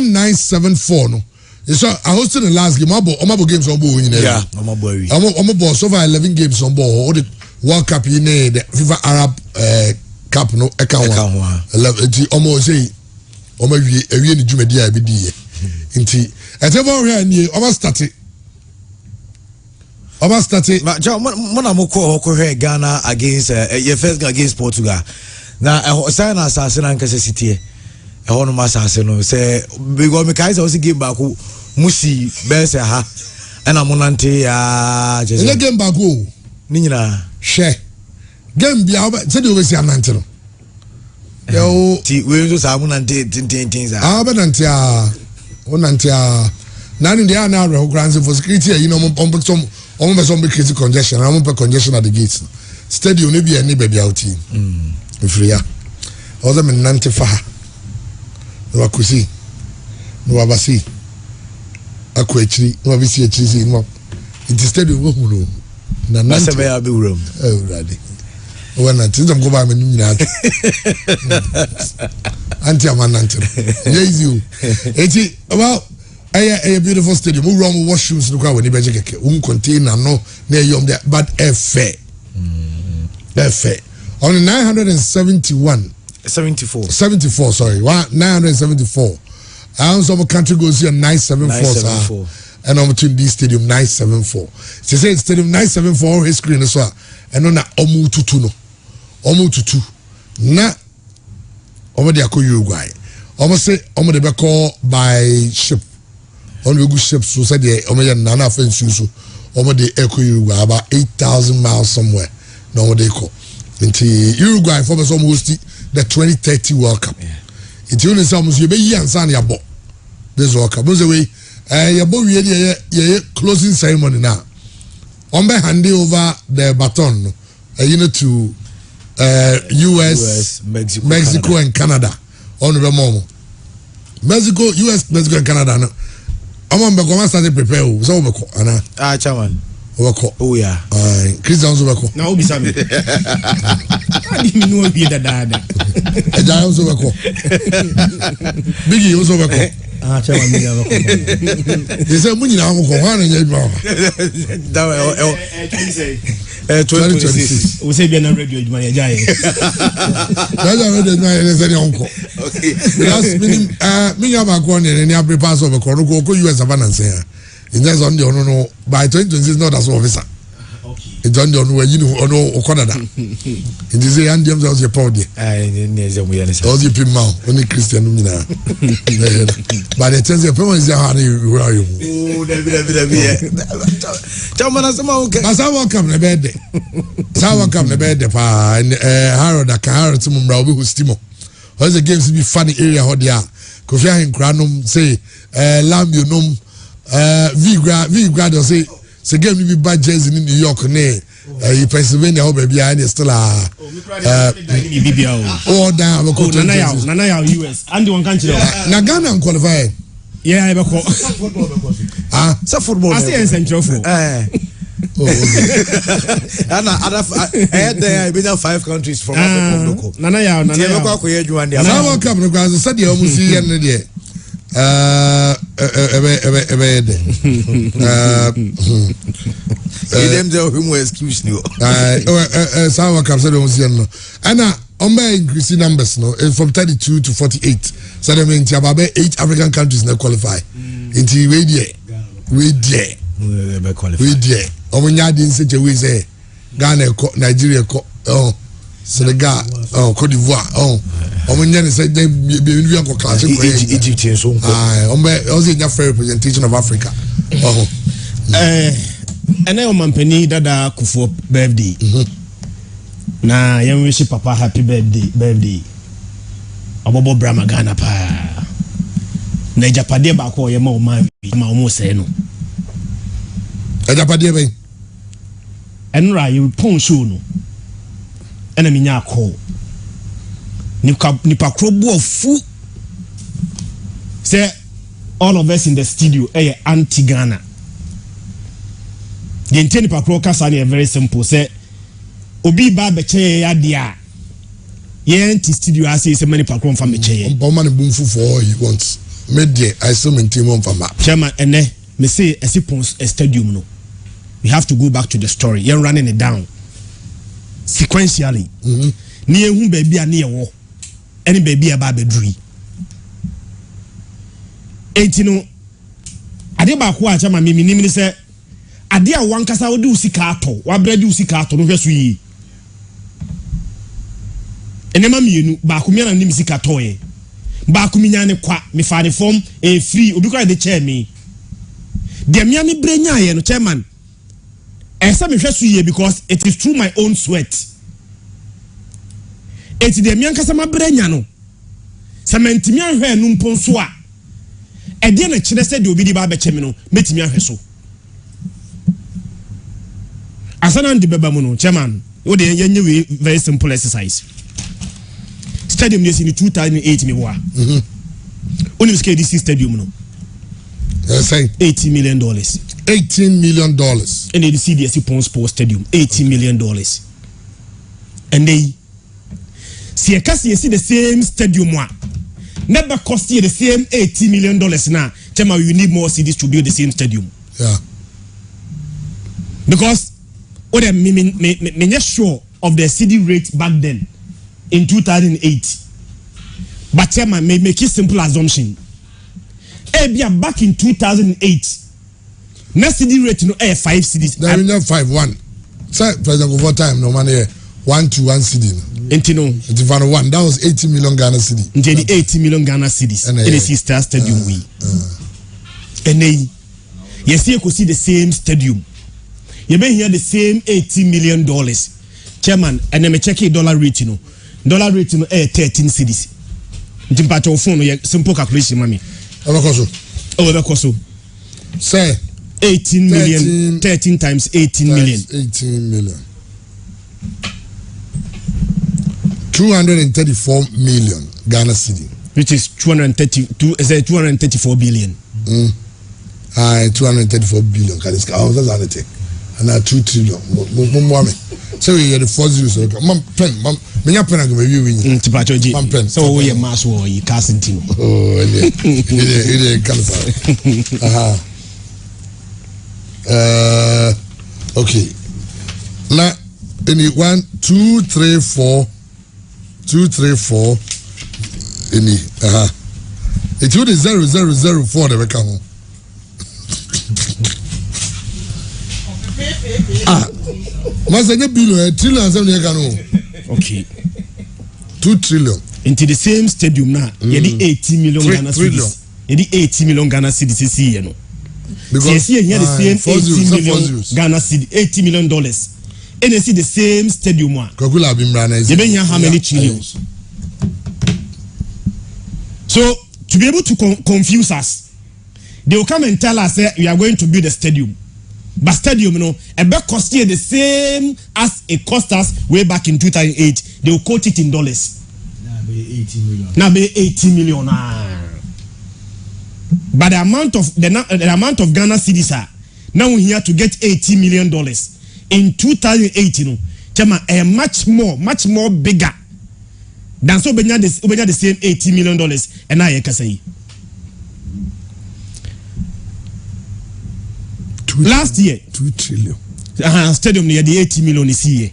974 no. So I hosted the last game. Omabo games on board. Yeah, Omabo. Omabo so far 11 games on board. All the World Cup in the FIFA Arab Cup no. Ekawa. 11. Omo say. Omo we ni jumedia be die. Inti. Etebo here ni Omo started. Ma John, mona moko Ghana against your first game against Portugal. Na sign assassin and Kansas City. No massassin no say because me guys also game back musi bese ha and amonante ya just game back o ni nyina hwe game bia say dey obesi anante no yo ti we so sa amonante tin za benante a onante a na ni dey na re grants for security you know on be some crazy congestion am be congestion at the gates stadium no be any baby out free ya ozo me nante fa no akusi no abasi akwechiri no abisi echiri no it is stadium wo hunu na nante be ya be wuram ready when I think I'm go back me nyina anti amanante easy eti well a beautiful stadium we run wash shoes no kwa we be keke un container no na yom there but fair on 74 sorry 974 and some country goes here 974 and on between this stadium 974 she said stadium 974 his screen as well and on omu tutu na omo de akọ Uruguay omo say omo de be call by ship on we go ship so say de omo ya na na fancy so omo de ekọ Uruguay about 8,000 miles somewhere no omo de call into Uruguay for some host the 2030 World Cup. It's only some you be yansan ya bo. This World Cup. Because way ya bo we closing ceremony now. On be handing over the baton to US, Mexico and Canada. On the moment. Mexico, US, Mexico and Canada. No. I'm on be start prepare so we ko ana. Chairman. Oh yeah. Christian Zubako. Now be sami. I didn't know be the dad. Eja Zubako. Biggie Zubako. Chairman me Zubako. They say money na ko wan na ba. That 2026. We say be na radio juma ya jaye. That radio na ele say onko. Okay. Because me ba ko ne prepare so be ko US Savannah say. In just on the no by 2026 not as officer. Okay. It's on the no you know Canada. In this year and them was your powder. All the people now only Christian na. But the things the people is how you are you. Oh, David. Chamana sama okay. Asa welcome na bed. Sa welcome na bed pa Harold Harold Mumra obi hostimo. All the games be funny area how they are. Kofi ahin kranum say Lambio num V-grad say game be bad jersey in New York Pennsylvania baby and still all down Nana US and one country na Ghana qualify yeah I be call so football I say central for and other there been 5 countries from Africa Nana ya ko yejuan dia na welcome because said you almost see here there excuse me. Someone comes and increasing numbers no from 32 to 48. So that means about 8 African countries now qualify. Into we there. Omunya din say we say Ghana, Nigeria, Senegal, Cote d'Ivoire, omunya say they be on class Egypt so. Also in fair representation of Africa. And I mampeni dada Kufuor birthday. Na yam wish papa happy birthday. Abobo Brahma Ghana pa. Na japade ba ko ye ma o ma o say no. Japade be. Enra you pon show no. Ena mi nya call. Nipa krobo ofu. Say all of us in the studio anti Ghana. The intent nipa kro kasa na very simple. Say obi ba be che ya dia. Ye anti studio ase say many nipa kro fa me che ye. Bomma ne bumfu for all he wants. Media, I still maintain one from Chairman, and then me say a stadium no. We have to go back to the story. You're running it down sequentially. Near whom baby are near war. Any baby about bedri. 18. Ade ba ko a chama me ni say ade a wankasa wo de usika ato wa brade usika ato no hweso yi enema mienu ba ko miana nim sika to ye ba ko minya ne kwa me fa ne form e free obi kwa de chair me de mia me brenya ye no chairman esa me hweso yi because it is through my own sweat eti de mia nkasa ma brenya no samantimi ahwe no mponso a ede na kire se de obi di ba be cheme no metimi ahwe so asana ndi beba mu no chairman wo de yenye we very simple exercise stadium yes in 2008 me wa onim KDC stadium no say $80 million $18 million and the CDC Pond Sports Stadium $80 million and they see the same stadium one never cost you the same $80 million now. Chairman, you need more cities to build the same stadium. Yeah. Because what I mean sure of the city rate back then in 2008. But Chairman, may make a simple assumption. Back in 2008, next city rate no 5 cities. There is no 5-1. Sir, President, over time, no money 1-1 city. Intino. One. That was 80 million Ghana cedis. The 80 million Ghana cedis. And the Stad stadium we. And they, yes, you could see the same stadium. You may hear the same $80 million. Chairman, and then me check it dollar rate, you know. Dollar rate, you know, 13 cedis. Jimpato phone, simple calculation, mommy. Oh, say 18 million. 13 times 18 million. 18 million. 234 million Ghana cedi, which is 234 billion. 234 billion. That's how they take. And 2 trillion. So we get the 4 zeros. Mom pen, mom. Me pen I go be win. Mom pen. So we mass war you casting team. Oh, it cancer. Okay. Now, any 1, 2, 3, 4. 2, 3, 4. Any it would be 0,004 the become. Must I billion trillion 7 okay. 2 trillion. Into the same stadium now. You the 80 million Ghana cedis. You the 80 million Ghana cedis this year, no. Because you hear the same 80 million Ghana cedis, $80 million. And they see the same stadium one. You don't hear how many trillions. So to be able to confuse us, they will come and tell us that we are going to build a stadium. But stadium, you know, a bet cost here the same as it cost us way back in 2008. They will quote it in dollars. Now be 80 million. Now be 80 million. But the amount of the amount of Ghana cedis are now we here to get $80 million. In 2008, you know, Chama a much more bigger than so the same $80 million. And I can say last year 2 trillion. Stadium near the 80 million is here.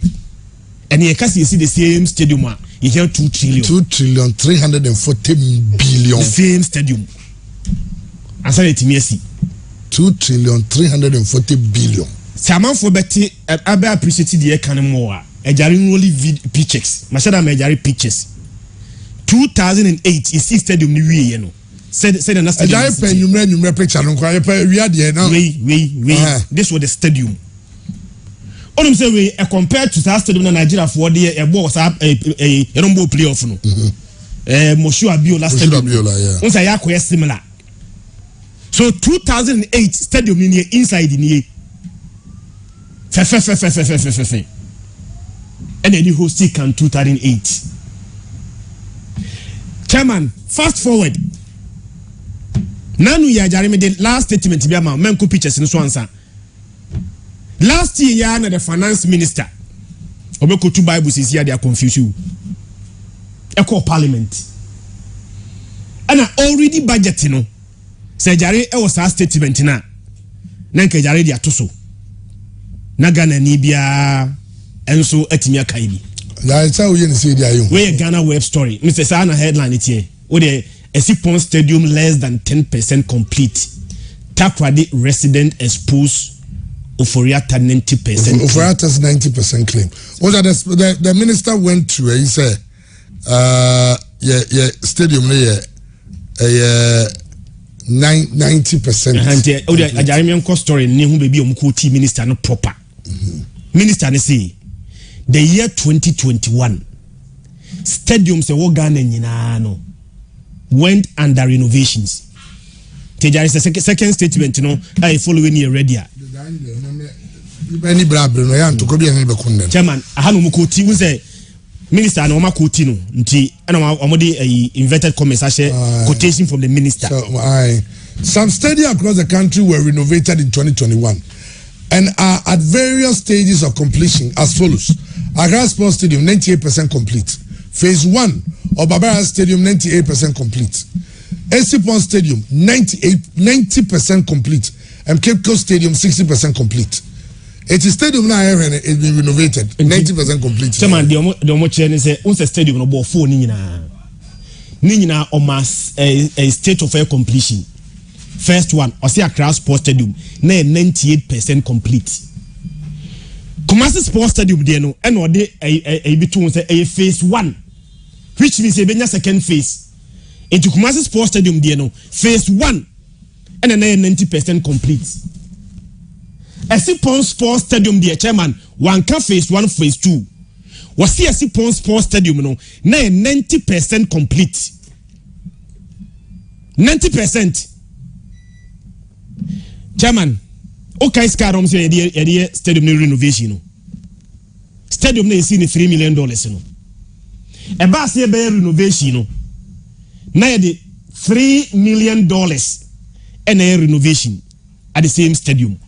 And you can see the same stadium. You hear 2 trillion. 2 trillion 340 billion. The same stadium. I said it to 2 trillion 340 billion. Saman for Betty, I appreciate the economy more. A jarring only pictures. Mashada Majari pictures. 2008 is 6 stadium new year, you know. Said an stadium. I pay you picture. We are there now. This was the stadium. All I'm saying, compared to that stadium in Nigeria for the a boss up a rumble playoff. Moshu Abiola stadium. Once I acquire similar. So 2008 stadium in here inside in here. And then you host it in 2008. Chairman, fast forward. Now we are Jeremy the last statement to be a man, Menko pictures in Swanson. Last year, the finance minister, Obeko 2 Bibles is here, they are confused you. Echo Parliament. and already budget no say jare e was a statement na nke jare dia to so na Ghana ni bia enso atimi akai bi ya say we ni say dia yo we Ghana web story Mr. Sana headline it here we the Esipon Stadium less than 10% complete. Takrade resident exposed Oforiata 90%. Oforiata's 90% claim. What the minister went through? He said, stadium 90%. Oh, the Ajarian story. Nehu baby omkuti minister no proper. Minister ne say the year 2021 stadium se wo Ghana nyina no went under renovations. Tejari is the second statement, I following you already. Chairman, I had no kuti who say Minister and Oma Kutino, and Omodi inverted comments, quotation from the minister. Some stadiums across the country were renovated in 2021 and are at various stages of completion as follows. Accra Sports Stadium 98% complete. Phase 1 of Barbara Stadium 98% complete. Esipon Stadium 90% complete. And Cape Coast Stadium 60% complete. It is stadium now it's been renovated 90% complete. Chairman, the omo chairman say once stadium no ball 4 ni nyina almost a state of air completion. First one, Osia Accra Sports Stadium na 98% complete. Kumasi Sports Stadium there no and ode a between say a phase 1, which means a benya second phase. Into Kumasi Sports Stadium there no phase 1 and then 90% complete. Esipon Sports Stadium there, Chairman, one can phase 1, phase 2. Was see Esipon Sports Stadium no na 90% complete. 90%. Chairman, okay, Scarom say the stadium renovation no. Stadium na see $3 million no. E ba say be renovation no. Na the $3 million and a renovation at the same stadium.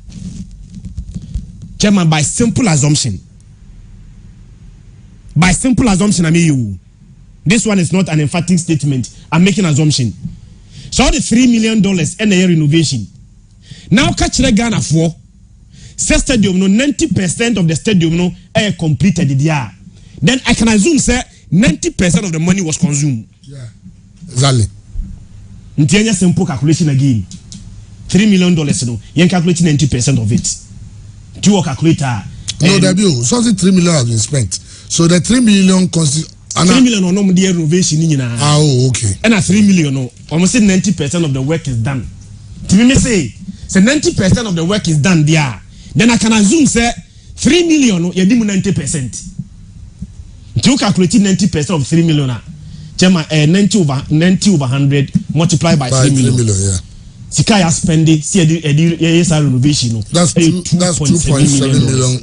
Chairman, by simple assumption, I mean you. This one is not an emphatic statement. I'm making an assumption. So the $3 million and a renovation. Now catch the Ghana for stadium no 90% of the stadium no air completed the year. Then I can assume say 90% of the money was consumed. Yeah. Exactly. Ntianya simple calculation again. $3 million no. You calculate 90% of it. Do you calculator? No, W. So the $3 million has been spent. So the $3 million constitutes. $3 million no more renovation in oh, okay. And a $3 million no. Almost 90% of the work is done. To me say 90% of the work is done there. Then I can assume say $3 million no. You do 90%. Do you calculate 90% of $3 million? 90 over 100 multiplied by 3 million. Yeah. Sikaya spending see a renovation no. That's $2.7 million.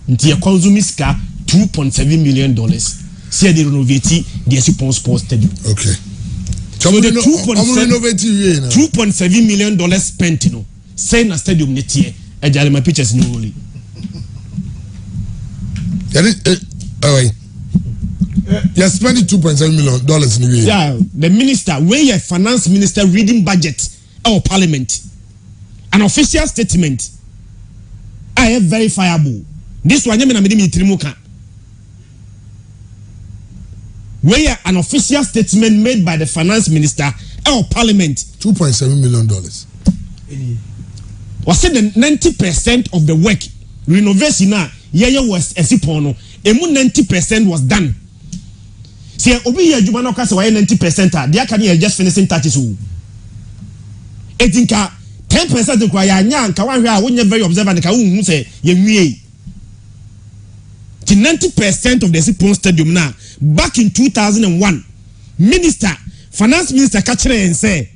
Nti e consume ska $2.7 million. See the renovate the Esipon Sports Stadium. Okay. So the $2.7 million spent no. Say na stadium net here. I jare my pictures no only. You're spending $2.7 million in a year. Yeah, the minister, where a finance minister reading budget or parliament, an official statement, I have verifiable. This one, where an official statement made by the finance minister or parliament, $2.7 million. Was it the 90% of the work renovation now? Yeah, was Esipon. 90% was done. See, obi here juma no ka say 90%. They can just finishing touches. Etinka 10% kwa ya nya nka wan hwe a wonye very observant ka hu say ye nwie. 90% of the Esipon Stadium now back in 2001 finance minister ka kire en say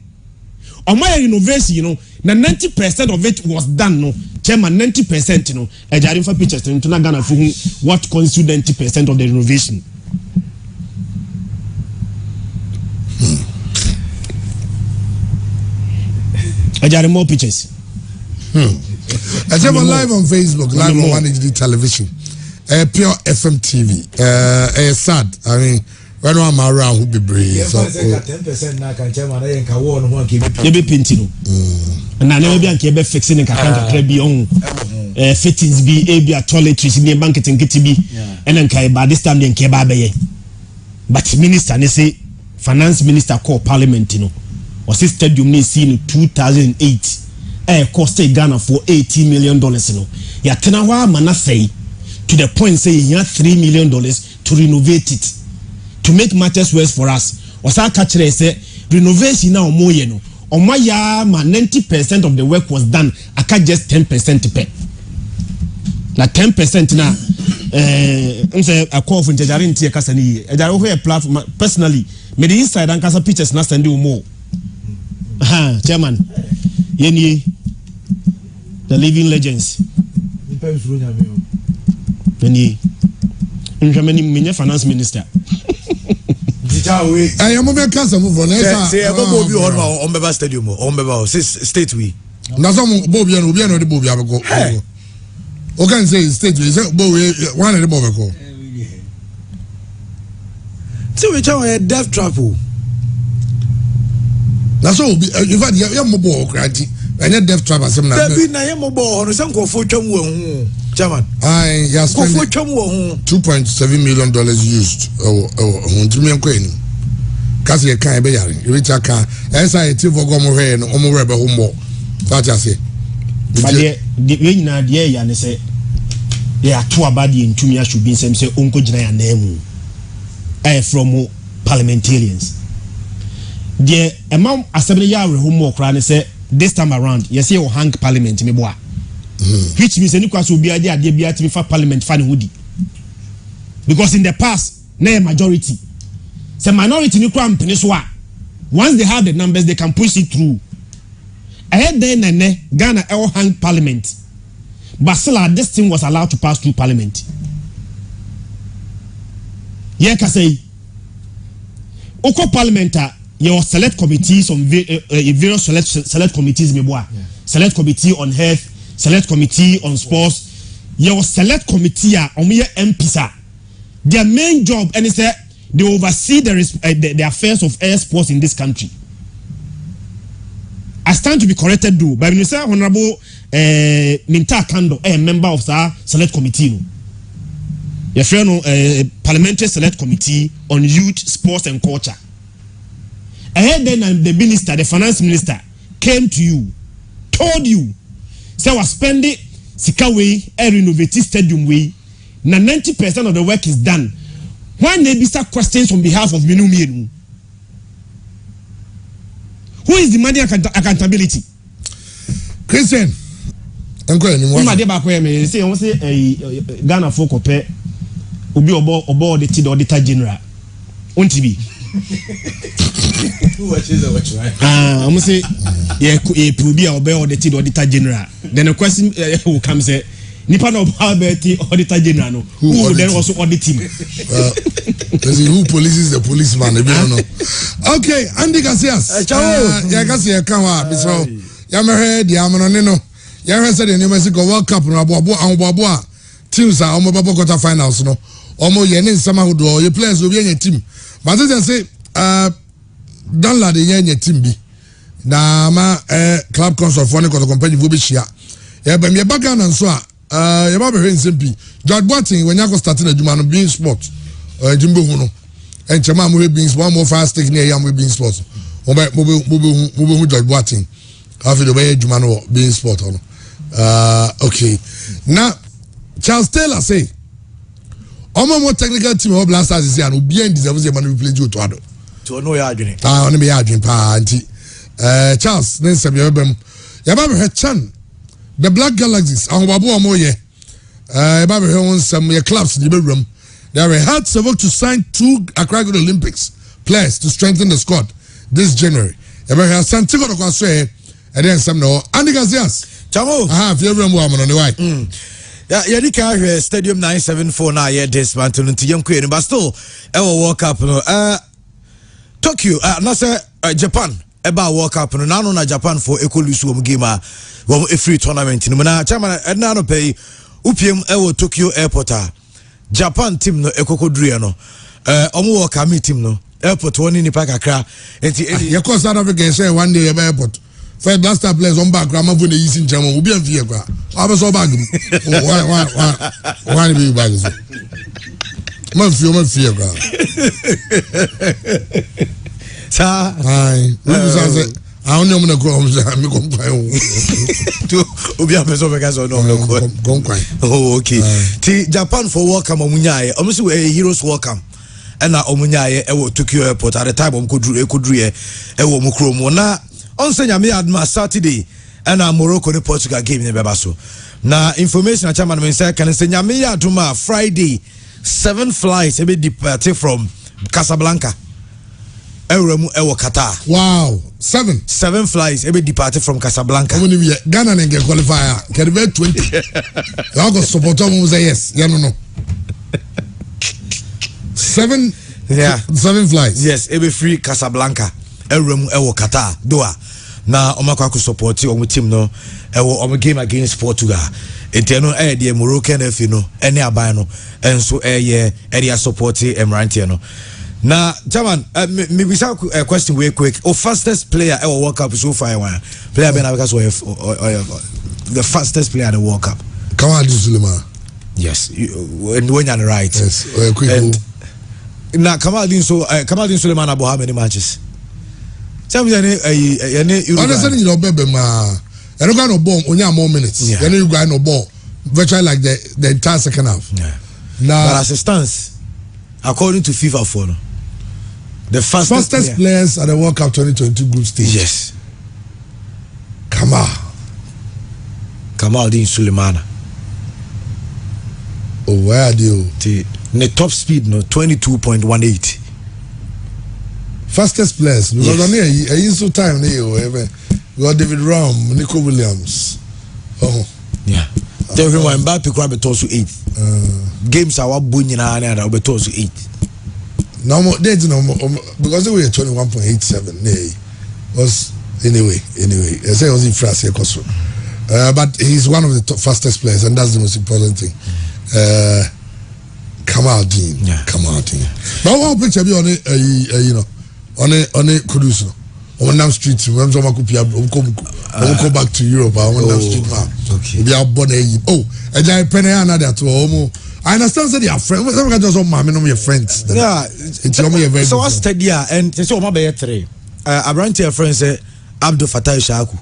my renovation na 90% of it was done no. Chairman 90% ejari for pictures to na Ghana for what constitute 90% of the renovation. I got more pictures. I said live on Facebook, live on 1HD television, Pure FM TV, Stad. I mean, when I'm around who be brave. So 10% na kan chairman na yenka wo no ho ke be pinti no na na be anke be fixing kakra bi on fittings bi e bi toiletries ni banketing kiti bi and nkai by this time nke ba be but minister ne say finance minister call parliament no or say stadium ni see in 2008 cost Ghana for $18 million no ya tena wa mana say to the point say he had $3 million to renovate it. To make matters worse for us, Osa Kachre say renovation now moye no. Omaya ma 90% of the work was done. I can't just 10% pay. Na 10% na say a call for Jajari ntie kasa ni. Ejaro ho platform personally. Me the inside and kasa pictures na send you more. Chairman. Yeni the living legends. Yeni. Njameni minye finance minister. I am over Casa move on. Say a Bobby on Beba Stadium or on Beba State we. Now some Bobby and Ubian or the Bobby have go. Okay, say State we say Bobby one of the Bobby go. So we tell a death trap. That's all. In fact, you have mobile cranty and a death trap as some. There be na mobile on some for Chairman. I just spent $2.7 million used. To me, I'm going. Because you can't be yelling. You reach a car. As I tell for Gomoray and Omoreba Homo. That's I say. But the idea, and say, they are too bad in 2 years should be some say, Uncle Jaya name from parliamentarians. The amount assembly yard homework and say, this time around, you see, or hang parliament, me boy. Which means any class will be idea they be at me for parliament fan hoodie. Because in the past, na majority. Some minority ni kwa peniswa. Once they have the numbers, they can push it through. Ahead then Ghana all hang parliament. But still this thing was allowed to pass through parliament. Yeah, can say Oko parliamenta your select committees on various select committees me boy. Select committee on health, select committee on sports, your select committee on your MPs. Their main job and is that they oversee the affairs of air sports in this country. I stand to be corrected though by Minister Honorable Minta Kando, a member of the select committee. Your friend parliamentary select committee on youth, sports and culture. Ahead then the minister, the finance minister came to you, told you, say was spending sika way a renovated stadium way. Now 90% of the work is done. When they be start questions on behalf of Minu, who is demanding accountability? Christian, I'm going to say Ghana folk ope ubi obo the auditor general. On TV. I'm say yeah, be the auditor general. Then the question will come say nipa no Albert auditor general who then also audit him. Who polices the policeman? Okay, Andy Cassias. Yeah, Cassia come out. So Yamahe, Yamanino. Yamaha said in New Mexico World Cup no Boa teams are almost quarter finals no. Almost Yenin Sama who do your players will be in your team. But they say don't let the team be. Na ma club council for the company will be share. Yeah, but me back and so you have a simple. George Boating when you go starting a Jumano being sport Jimbo Huno and Chama will be one more fast taking a young being sports. Mobile George Boating after the way Jumano being sport on. Okay. Now Charles Taylor say Omo more technical team of blasters is here and be in deserves a man who play you to ado. To know your dream. Only me dream pa auntie. Charles, then some yabam her chan. The Black Galaxies, and Wabu Amoye, about some clubs in the bedroom. They are hard to work to sign 2 Accra Olympics players to strengthen the squad this January. Ever Santiago de Quasue, and then some no. Andy Gazias, Chamo, I have your room woman on the way. Yeah, Yadika Stadium 974 now, yeah, dismantling to young queen, but still, ever walk up. Tokyo, Nasa, Japan. About World Cup no na no na Japan for ekolusu game a free tournament no na chairman na no pay upiem e wo Tokyo airport a Japan team no ekokodure no omo work am team no airport one ni pa kakra enti you call South Africa say one day airport first blaster players on back grandma for the using German will be a fear kwa abeso bag why be bag so man fear kwa sa ai we say I only am na go me come kwai to obi abeso be ka so no go kwai oh okay ti Japan for welcome omunyaye omusi we heroes welcome ena omunyaye ewo Tokyo airport at the time omkodru ye ewo mukromo na onsenya me adma Saturday ena Morocco ne Portugal game ne beba so na information chairman me say kan senya me aduma Friday 7 flights be departed from Casablanca ewo Qatar. Wow, 7 flights be departed from Casablanca. How many Ghana and get qualifier can be 20. I go support them say yes. Yeah no. 7 flights. Yes, be free Casablanca. Ewo Qatar Doha. Na omakwa ku support omo team no ewo omo game against Portugal. Eteno the Moroccan FA no ene aban no enso area support Emrantie no. Na chairman me we say a question way quick. O fastest player ever World Cup so far one. Player Ben because the fastest player in the World Cup. Kamal Suleiman. Yes, when you're right. Yes, quick. Na Kamal Suleiman about how many matches? Tell me Uruguay. Honestly, you know, baby, ma. You don't got no bomb. Only more minutes. You know, you got no ball. Virtually like the entire second half. Yeah. Now, but as a stance, according to FIFA for the fastest players at the World Cup 2022 group stage. Yes. Kamal Suleiman. Oh, where are you? The top speed no 22.18. Fastest players because I used to time we got David Ram, Nico Williams. Oh yeah. Everyone Mbappe could be told to 8. Games are what Bunyana and be told to 8. No more they because they were 21.87. Was anyway. I say was in France but he's one of the fastest players and that's the most important thing. Kamaldeen. But one picture be on it you know on a cruise on Nam Street when some go back to Europe on Nam Street now. Okay. We are born oh a giant penny another to home. I understand that they are friends. Some guys just mommy no your friends. Yeah, it's your very so what's Stad and so my be 3. I ran to your friend say Abdul Fattah Shaku.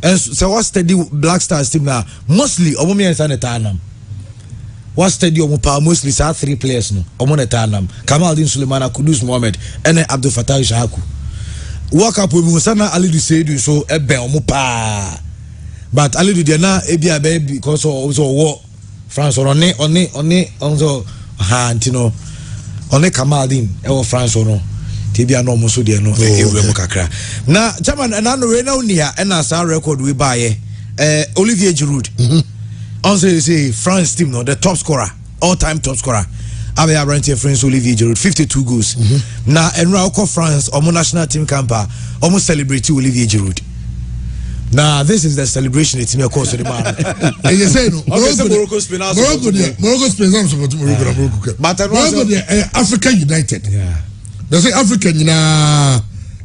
And so what's Stad Black Stars team now mostly omo and Sanatanam. What stadium power mostly say 3 players no omo netanam Kamaldeen Suleiman Kudus Mohammed and Abdul Fattah Shaku. Work up with Musana Ali Seidu so ebe omo pa but Ali do na ebia be because also war France on Hantino on Kamaldeen e France no tibia no mo so de no ewure mo kakra na chairman na no we na unia e na sa record we buy Olivier Giroud. Also, say France team, no, the top scorer, all-time top scorer. Abe Abrante France Olivier Giroud, 52 goals. Now, and Rauco France, almost national team camper, almost celebrate Olivier Giroud. Now, this is the celebration. It's me, of course, the man. And you say, Morocco, Spain, but Africa United. Yeah, they say African,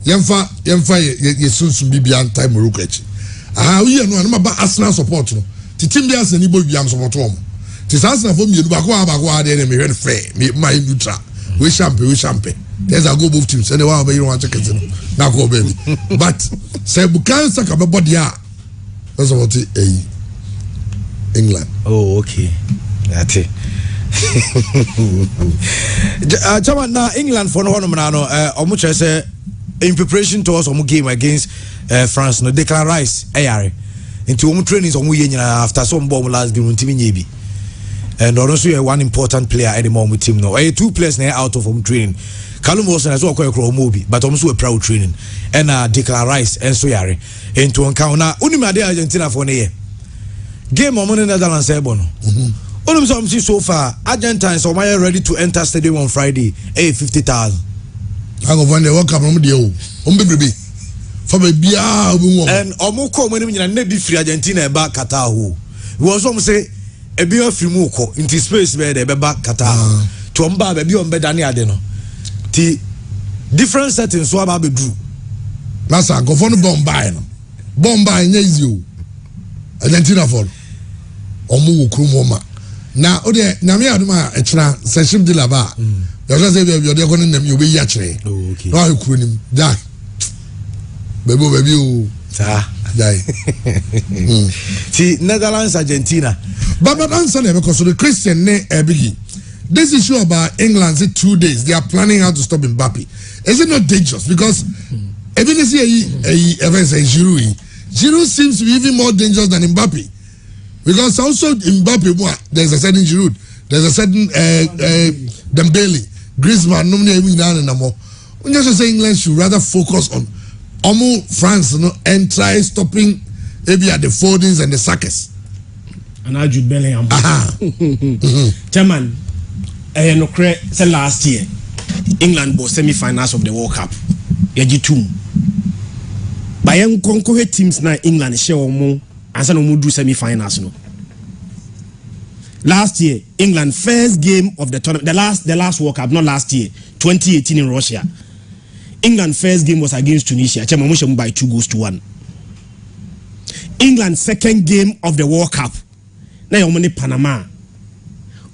Yemfa, soon be beyond time Morocco. We are no about Arsenal support. The team there is a nibo biam support home. The Arsenal for me, Bakwa, they may run fair, my neutral. We champion. There's a go both teams, and they want to want to get now go baby. But say Bukan Saka body that's about England. Oh, okay. That's it. Now England for no one Omucha say in preparation towards a game against France, no Declan Rice, AR. Into trainings on we after some bomb last game team and also one important player at the moment team no 2 players now out of home training. Callum Wilson as well quite a movie but also a proud training and Declan Rice and Soyare into encounter Unimade Argentina for a game on Netherlands Ebono. So far Argentines are ready to enter stadium on Friday 50,000. I go find the World Cup baby. For me, and Omoko when you never free Argentina back Qatar. We also say a beer free Moko into space where they back Qatar to omba baby ombe dani ade no ti different settings so aba be do masa go for no bomba nya easy o Argentina for omo wo krum ma na o de na me aduma e kira seship de laba you just say baby o de ko nem you be ya kire no I kru nim da baby o sa dai ti Netherlands Argentina but answer ne because the Christian ne biggie. This issue about England, say 2 days, they are planning how to stop Mbappe. Is it not dangerous? Because even if Giroud seems to be even more dangerous than Mbappe. Because also Mbappe, there's a certain Giroud, there's a certain Dembele, Griezmann, we just say England should rather focus on France, and try stopping maybe at the Foldings and the Sackers. And I Jude Bellingham. Chairman. No say last year England was semi-finals of the World Cup. Yaji two. By young conquer teams na England share omo and say no do semi-finals no. Last year England first game of the tournament, the last World Cup, not last year, 2018 in Russia. England first game was against Tunisia. Chema by 2-1. England second game of the World Cup. Na yomoni Panama.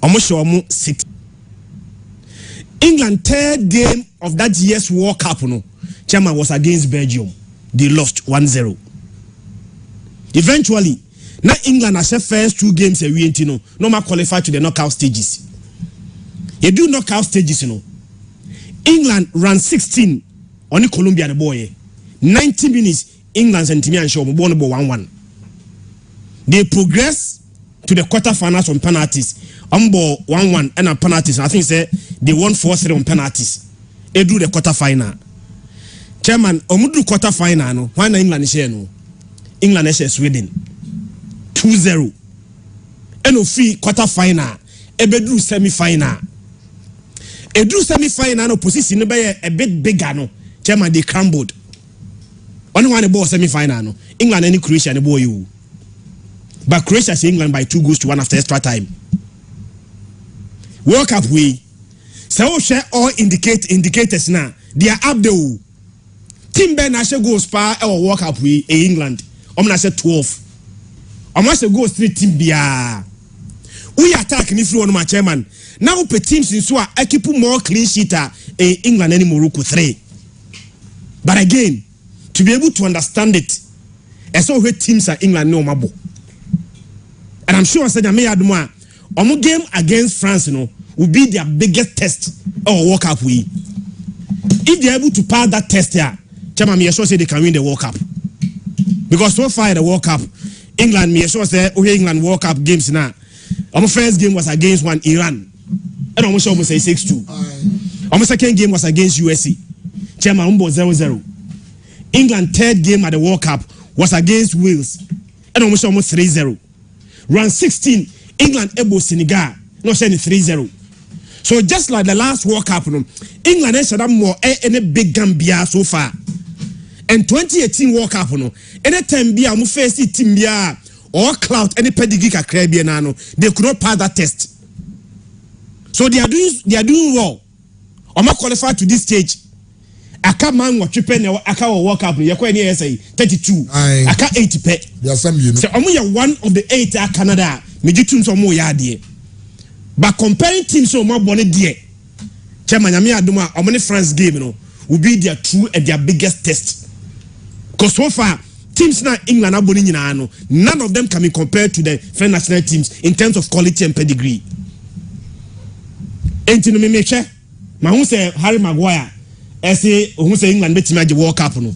Omo 6. England third game of that year's World Cup chairman was against Belgium. They lost 1-0. Eventually, now England has first 2 games a week, no more qualify to the knockout stages. You do knockout stages, England ran 16 on the Colombia the boy. 90 minutes England and Timmy and Shaw won 1-1. They progress to the quarterfinals on penalties. Ball 1-1 and a penalties. I think say they won 4-3 on penalties. They do the quarterfinal. Chairman, omudu quarterfinal no. Why na England share no? England share Sweden 2-0. And ofi quarterfinal. Ebedu semi-final. Edu semi-final no position no be a bit bigger no. Chairman, they crumbled. Only one ball semi-final no. England and Croatia the boy you. But Croatia see England by 2-1 after extra time. World Cup way. So share all indicators now. They are up there. Team Ben Ashe goes par or World Cup way in England. I'm say 12. I'm say go straight team bia. We attack ni through on my chairman. Now pe teams in so I keep more clean sheet in England and Morocco 3. But again, to be able to understand it, I saw where teams are England no mabo. And I'm sure I said I may add more. Omo game against France, will be their biggest test or World Cup way. If they're able to pass that test here, Chairman, me sure say they can win the World Cup. Because so far in the World Cup, England, me sure say England World Cup games now. Our first game was against Iran. And almost say 6-2. Our second game was against USA. Chairman, 0-0. England third game at the World Cup was against Wales. And almost 3-0. Round 16, England able Senegal, no saying 3-0. So just like the last World Cup, England has had more any big Gambia so far. And 2018 World Cup, anytime Bia mu face team Bia or clout any pedigree Caribbean, they could not pass that test. So they are doing well. I'm not qualified to this stage. Aka man wa tripe na aka wa World Cup ye kwa ni say 32 aka 80 pe there some you know so omo ya one of the 8 at Canada mejitum so omo ya de but comparing teams so omo bone de chairman nyame adoma omo ne France game no will be their true and their biggest test because so far teams na England aboni nyina no none of them can be compared to the French national teams in terms of quality and pedigree entino me meche ma hu say Harry Maguire say who say England betimi age World Cup no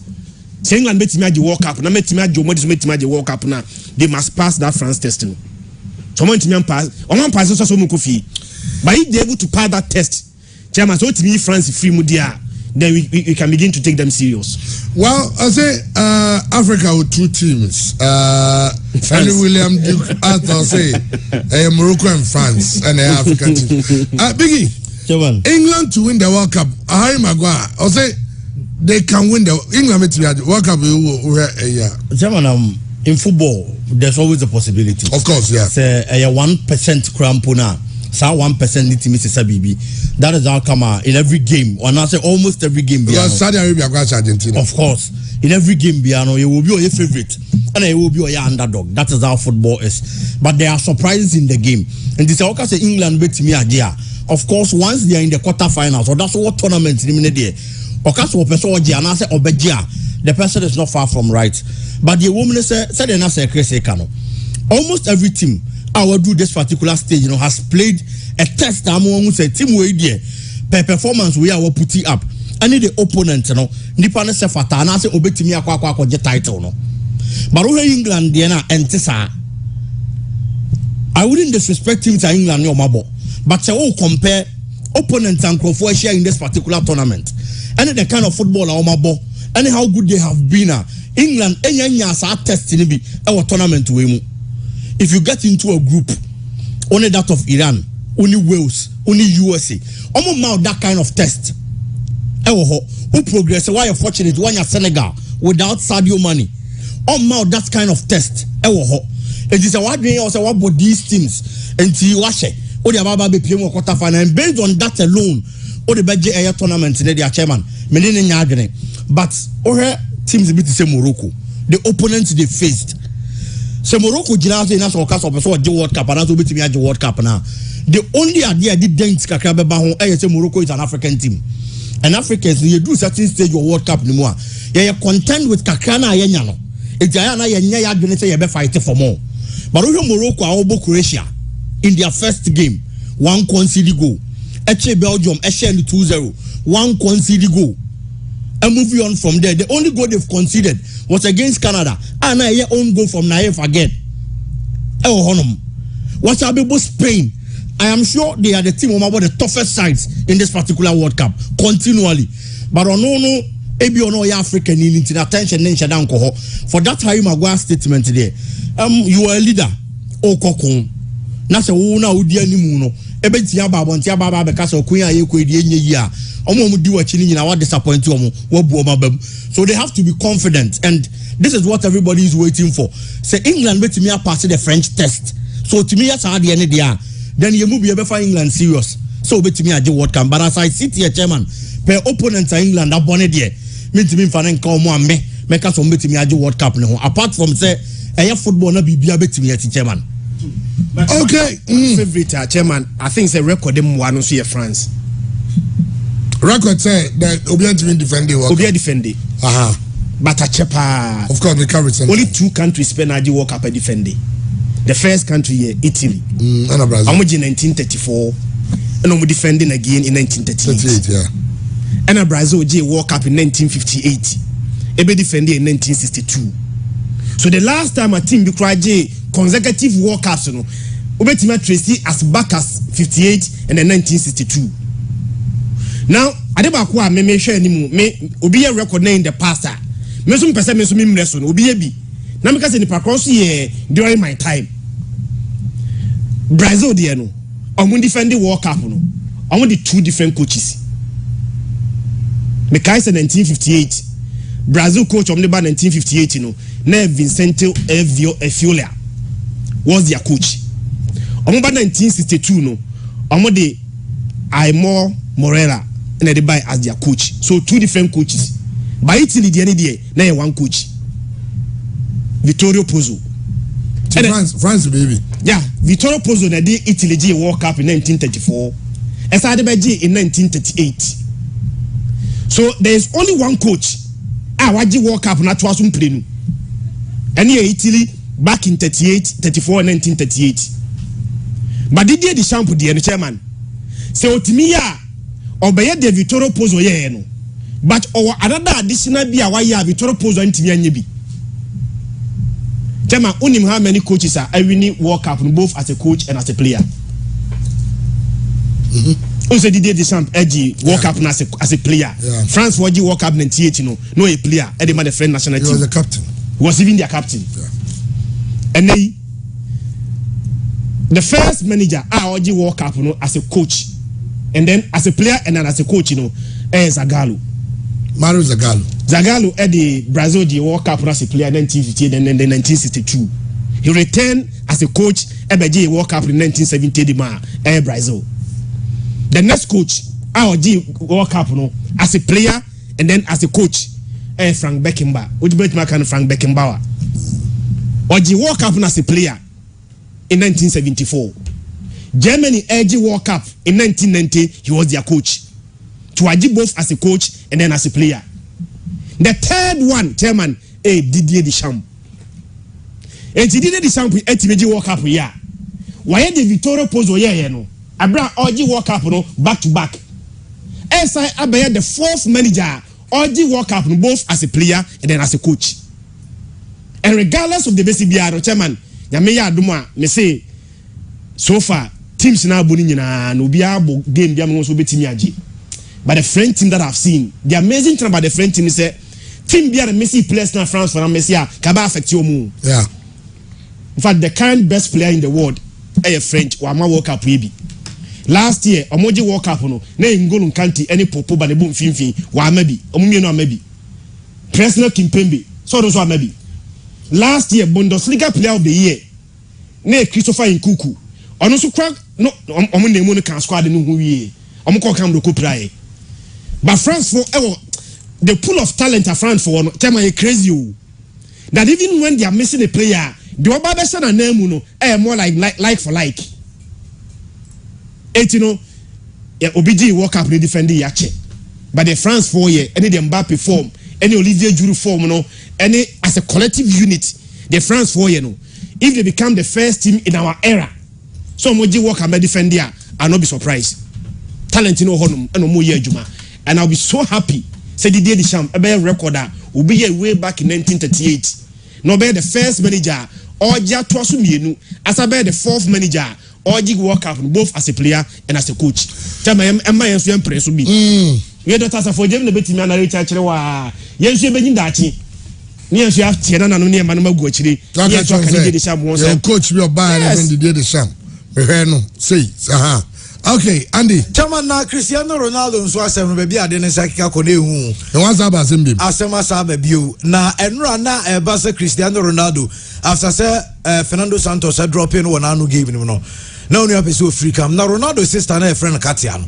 say England betimi age World Cup na betimi age omodi betimi age World Cup na they must pass that France test no so man timi pass o man pass so mo kofi but if they able to pass that test chairman so timi France free mu dia then we can begin to take them serious. Well, I say Africa with 2 teams. Henry William Duke Arthur say Morocco and France and the African team. Biggie. England to win the World Cup. Harry Maguire. I say they can win the England World Cup. German, in football, there's always a possibility. Of course, yeah. Say 1% crampona. So 1% need to miss a BB. That is how come in every game, or not say almost every game. Because Saudi Arabia against Argentina. Of course, in every game, Biano, you will be your favorite, and it will be your underdog. That is how football is. But there are surprises in the game, and this is say England beat me idea. Of course, once they are in the quarterfinals, or that's what tournament in the day. Okaso person or Gianna say Obegia, the person is not far from right. But the woman said they not say Chris Ekano. Almost every team. I will do this particular stage, has played a test. I'm going to say team way there per performance we are put it up. I need the opponent, Nipa ne se fata na se obetimi akwa je title no. But over England there na entisa. I wouldn't disrespect him to England no mabo. But say compare opponents and Crawford share in this particular tournament. And the kind of football or mabo and how good they have been. England enya sa test ni bi our tournament we mu. If you get into a group, only that of Iran, only Wales, only USA, almost now that kind of test. Who progress? Why you're fortunate? Why you're Senegal without Sadio Mane? Now that kind of test. It is a wide range of what these teams and you wash it. Or the Baba be playing quarter final, and based on that alone, or the budget air tournament in their chairman, but or teams beat the same Morocco. The opponents they faced. So Morocco Ginase national cast of the World Cup and be to the World Cup now. The only idea did dent Kakraba say Morocco is an African team. And Africans you do certain stage of World Cup anymore. You contend with Kakrana Yenyano. It's Diana Yenya gonna say you be fighting for more. But over Morocco are Croatia in their first game, one conceded goal. Eche Belgium, Eche 2-0, one conceded goal. And moving on from there, the only goal they've conceded was against Canada. And I own goal from Naif again. What's up about Spain? I am sure they are the team about the toughest sides in this particular World Cup continually. But no, ebi ono ya African in attention nation down for that Harry Maguire statement today. You are a leader. Okokon. Na se wo na odi animu no. Ebe tia baba ntia baba be ka se okun ya yeko edi enye yi a. Omo di wachi ni nyina wa disappoint omo. Wo bu omo bam. So they have to be confident, and this is what everybody is waiting for. Say England betimi pass the French test. So to me yes how the end there. Then you move be for England serious. So betimi age World Cup. But as I sit here chairman, per opponent England abone there. Me to me fanen ka omo ame. Make so betimi age World Cup ne ho. Apart from say football na bibia betimi ati chairman. Okay. Favorite chairman, I think it's a record them one so France. Record say that Obian to defend the Obian defend it. But a chepa. Of course, the coverage. Only two countries spend a World Cup defending. The first country here, Italy. And Brazil. I'm in 1934. And I'm defending again in 1938. 38, yeah. And Brazil J World Cup in 1958. Ebe defending in 1962. So the last time a team cried consecutive World Cups, Obetima Tracy as back as 58 and then 1962. Now, Adebakwa me share anymore. Me obi a record in the past. Me some person me some lesson. Obi bi. Na me ka say ni cross here during my time. Brazil there no. Omo defend the World Cup no. Omo the two different coaches. Me kai say 1958. Brazil coach omo the 1958 no. Na Vicente Efiola was their coach. Omo 1962 no. Omo the Aimor Morera and they buy as their coach. So two different coaches. By Italy the day, now one coach. Vittorio Pozzo. France baby. Yeah, Vittorio Pozzo na did Italy G World Cup in 1934. And started by G in 1938. So there is only one coach. What G World Cup not was playing. And here Italy back in 38, 34, 1938. But did the shampoo the chairman? So to me obeye de Vittorio Pozzo ye no, but or another additional be a why Vittorio Pozzo ntimi anye bi. Jama unim how many coaches are winning World Cup both as a coach and as a player. Also Didier Deschamps edgy World Cup as a player. Yeah. France for the World Cup 98 no a player. Eddie man the French national team. He was the captain. He was even their captain. Yeah. And they the first manager the World Cup as a coach. And then as a player and then as a coach, Zagallo. Mario Zagallo. Zagallo at the Brazil World Cup as a player in 1958 and then 1962. He returned as a coach ebeji World Cup in 1970 di ma Brazil. The next coach World Cup no as a player and then as a coach Frank Beckenbauer. Which can Frank Beckenbauer. Oji World Cup as a player in 1974. Germany World Cup in 1990, he was their coach. To Aji both as a coach and then as a player. The third one, chairman, Didier Deschamps. Didier Deschamps Etimeji World Cup yeah. Why the Vittorio Pozzo no? Abra Oji World Cup no back to back. SI Abaya the fourth manager Oji World Cup both as a player and then as a coach. And regardless of the BCBR chairman, Yameya Duma me say so far teams now buni nyina no bia game bia mo so betimi age. But the French team that I've seen, the amazing thing about the French team is that team bia the Messi players na France for Messi kaba affect you mu. Yeah. In fact, the current best player in the world French wa ma World Cup we. Last year omoji World Cup no na Ngolo Kante any popo ba ne bom finfin wa ma bi. Omumie no ma bi. Personal Kimpembe so do so ma bi. Last year Bundesliga player of the year na Christopher Nkunku ono so kwa no omo na emu no kan squad no hu wie omo ko kam do ko prae. But France for the pool of talent at France for one time are crazy you. That even when they are missing a player, the Obabesa and Nemu no more like for like. You know, OBG World Cup they defend the Yache. But the France 4 year, any the Mbappe form, any Olivier Giroud form, no, any as a collective unit, the France 4 year no. If they become the first team in our era, so Moji World Cup defend there, I'll not be surprised. Talent no honum and no more year Juma. And I'll be so happy. Say Didier Deschamps, a better recorder, will be here way back in 1938. No be the first manager, or Jatuasu Mienu, as I be the fourth manager, or Jig World Cup, both as a player and as a coach. Tell me, am I a press to be? We had a for Jim the Betty Man, yes, you've been in that. Yes, you have Tiana and near Manama Gucci. Coach, we are buying Didier Deschamps. Say, okay, Andy. Chairman na Cristiano Ronaldo nso asem baby ade ne sakika kone hu. E wan sa ba asem bi. Asem asa ba bio na enra na e ba se Cristiano Ronaldo after say Fernando Santos drop in one anu game no. Na onu apese Africa na Ronaldo sister na e friend Katia no.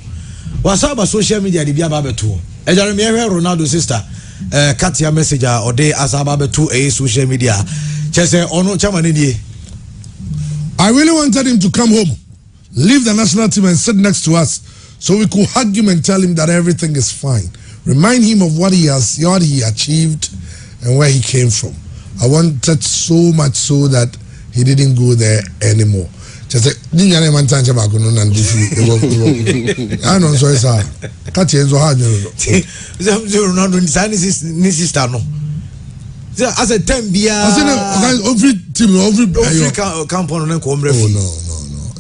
Wasa ba social media de bia ba beto. E jare me hwe Ronaldo sister Katia messenger ode asaba beto e social media. Chese onu chairman ni. I really wanted him to come home. Leave the national team and sit next to us so we could hug him and tell him that everything is fine. Remind him of what he achieved and where he came from. I wanted so much so that he didn't go there anymore. Just say, I know so it's hard. Catch you so hard. As a 10 bia. Every team, every campaign on no.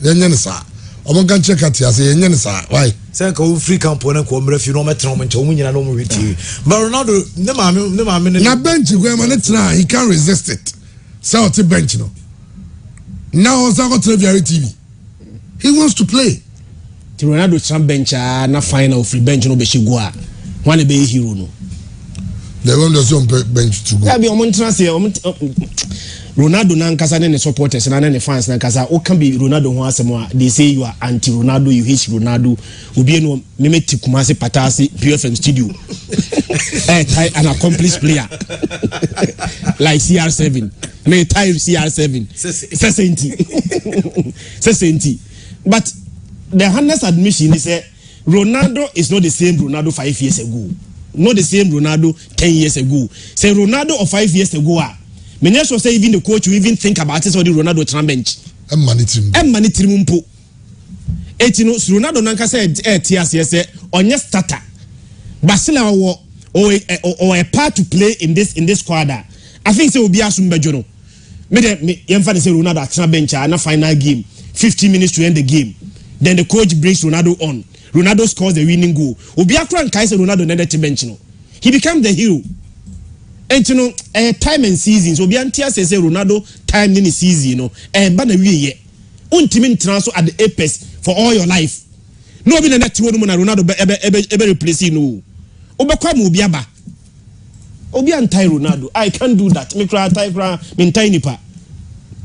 Yenyen sa omo kan check at ya say yenyen sa why say ka free component ko mra fi no metro mo nche omo nyina no mo weti but Ronaldo ne maame na bench go ma ne try he can't resist it say on the bench no now on go television TV he wants to play Ronaldo tram bench na final free bench no be shego a one be hero no they want to on bench to go ya be omo ntra say Ronaldo na nkasa ne supporters na ne fans na nkasa o can be Ronaldo ho asem a they say you are anti Ronaldo you hate Ronaldo obi no memeti kumase patase PFM studio an accomplished player like CR7 me type CR7 60 but the honest admission is that Ronaldo is not the same Ronaldo 5 years ago, not the same Ronaldo 10 years ago. Say Ronaldo of 5 years ago many so say even the coach will even think about it. So the Ronaldo tram bench. Mani trimumpo. Etino Ronaldo nanka say TSS onye starter. Basila or a part to play in this squad. I think say obi asumbejo no. Me yemfa say Ronaldo tram bench na final game. 15 minutes to end the game. Then the coach brings Ronaldo on. Ronaldo scores the winning goal. Obi akran kai say Ronaldo na the bench no. He became the hero. And you know, time and seasons. So, Biantia says Ronaldo time in the season, you know, but a year. Ultimate transfer at the apex for all your life. No, be the next one Ronaldo ever replace you. No, Obakwamu Biaba Obi anti Ronaldo. I can't do that. Me cry, me tiny pa.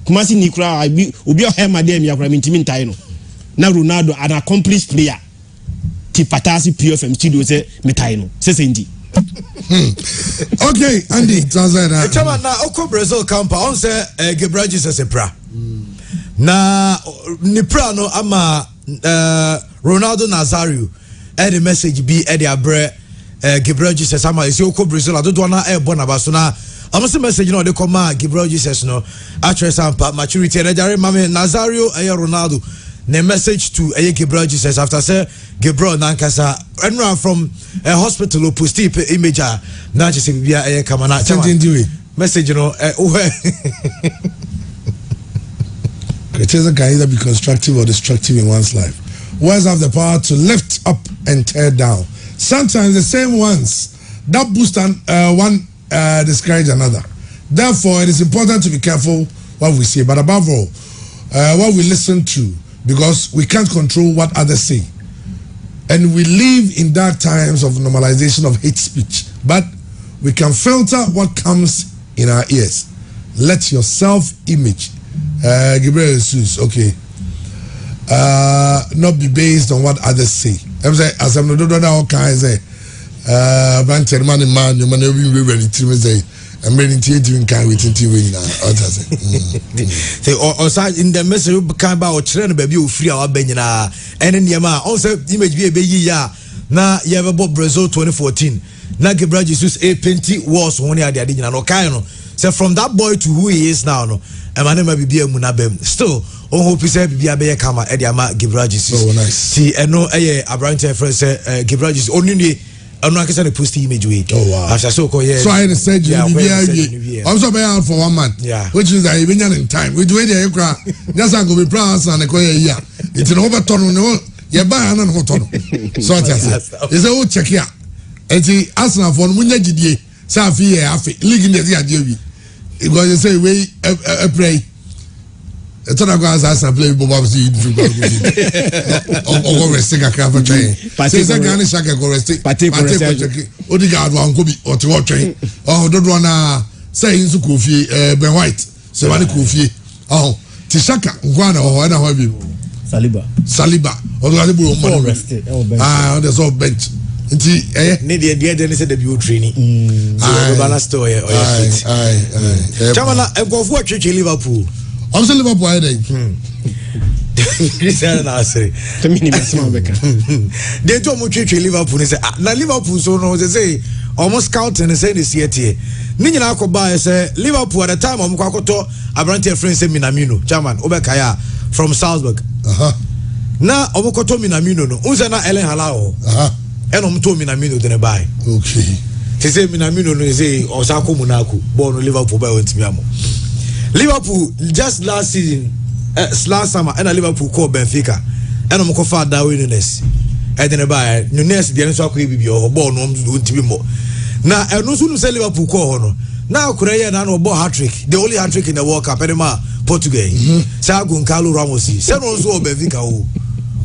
Kumasi ni kura obi o hema dem ya kura mintimi ntai no na Ronaldo an accomplished player ti patasi PFM studio say metai no say ndi. Okay, Andy, translate that. Chama na oko Brazil camper on say Gabriel Jesus pra. Na ni pra no ama Ronaldo Nazario the message be the abre Gabriel Jesus ama isi oko Brazil adodo na e bona baso na am say message no dey come Gabriel Jesus no actually sampa maturity na jare mame Nazario Ronaldo the message to Gabriel Jesus after say Gabriel nankasa enra from a hospital post image na just bia kamana message no criticism can either be constructive or destructive in one's life. Words have the power to lift up and tear down. Sometimes the same ones that boost one discourage another. Therefore, it is important to be careful what we say, but above all, what we listen to, because we can't control what others say. And we live in dark times of normalization of hate speech, but we can filter what comes in our ears. Let your self-image, Gabriel Jesus, okay, not be based on what others say. I'm saying, as I'm not doing all kinds of man, you man, you ready to say. I'm ready to can wait until we now. Say, in the message, can about train baby free our benina and in Yama also image be a baby ya na you have about Brazil 2014. Na Gabriel Jesus a penty was one year the additional no so from that boy to who he is now no and my name be a munabem still on hope he said be a kama Ediama Gabriel Jesus. Oh nice. See and no a branch friend say Gabriel Jesus only I'm not going to post image way. Oh wow! After so so I said you I'm so bad for 1 month. Yeah. Which is that even in time. We do it here. Just I go be proud and I go here. It's an overturn. No, you buy an hotel. So I say, it's a old check here. And see, as now for Munya Gidi, Safi, Afi, league in the idea. It was to say, we pray. It's not going to play Bob or resting a car for train. Says a gun is like a resting. Odigard one could be or to train. Oh, don't want to say in Sukufi, Ben White, Savannah Kufi. Oh, Tishaka, Guana or I know you. Saliba, or the other rested. Ah, there's all bench. Need the idea said the beauty training. Banana story. Chamana, I go for church in Liverpool. I'm still Liverpool. Christian Nasri. They told me to Liverpool. They say, "Na Liverpool so no." They say almost scouting and say this year. Nina Akoba say Liverpool at the time. I'm going to Abrante friend say Minamino, Chairman Obekaya from Salzburg. Na Obokoto Minamino no. Unse na Ellen Halao. And told Minamino then buy. Okay. They say Minamino no say Osako Monaco born Liverpool by Miamo. Liverpool just last season, last summer, and Liverpool called Benfica, and I'm going to Darwin-ness. And then by Nunes, the answer could be your born on to be more. Now, I no sooner say Liverpool call now Korea and no ball hat trick, the only hat trick in the World Cup, Panama, Portugal. Sagun Carlo Ramos, send also Benfica,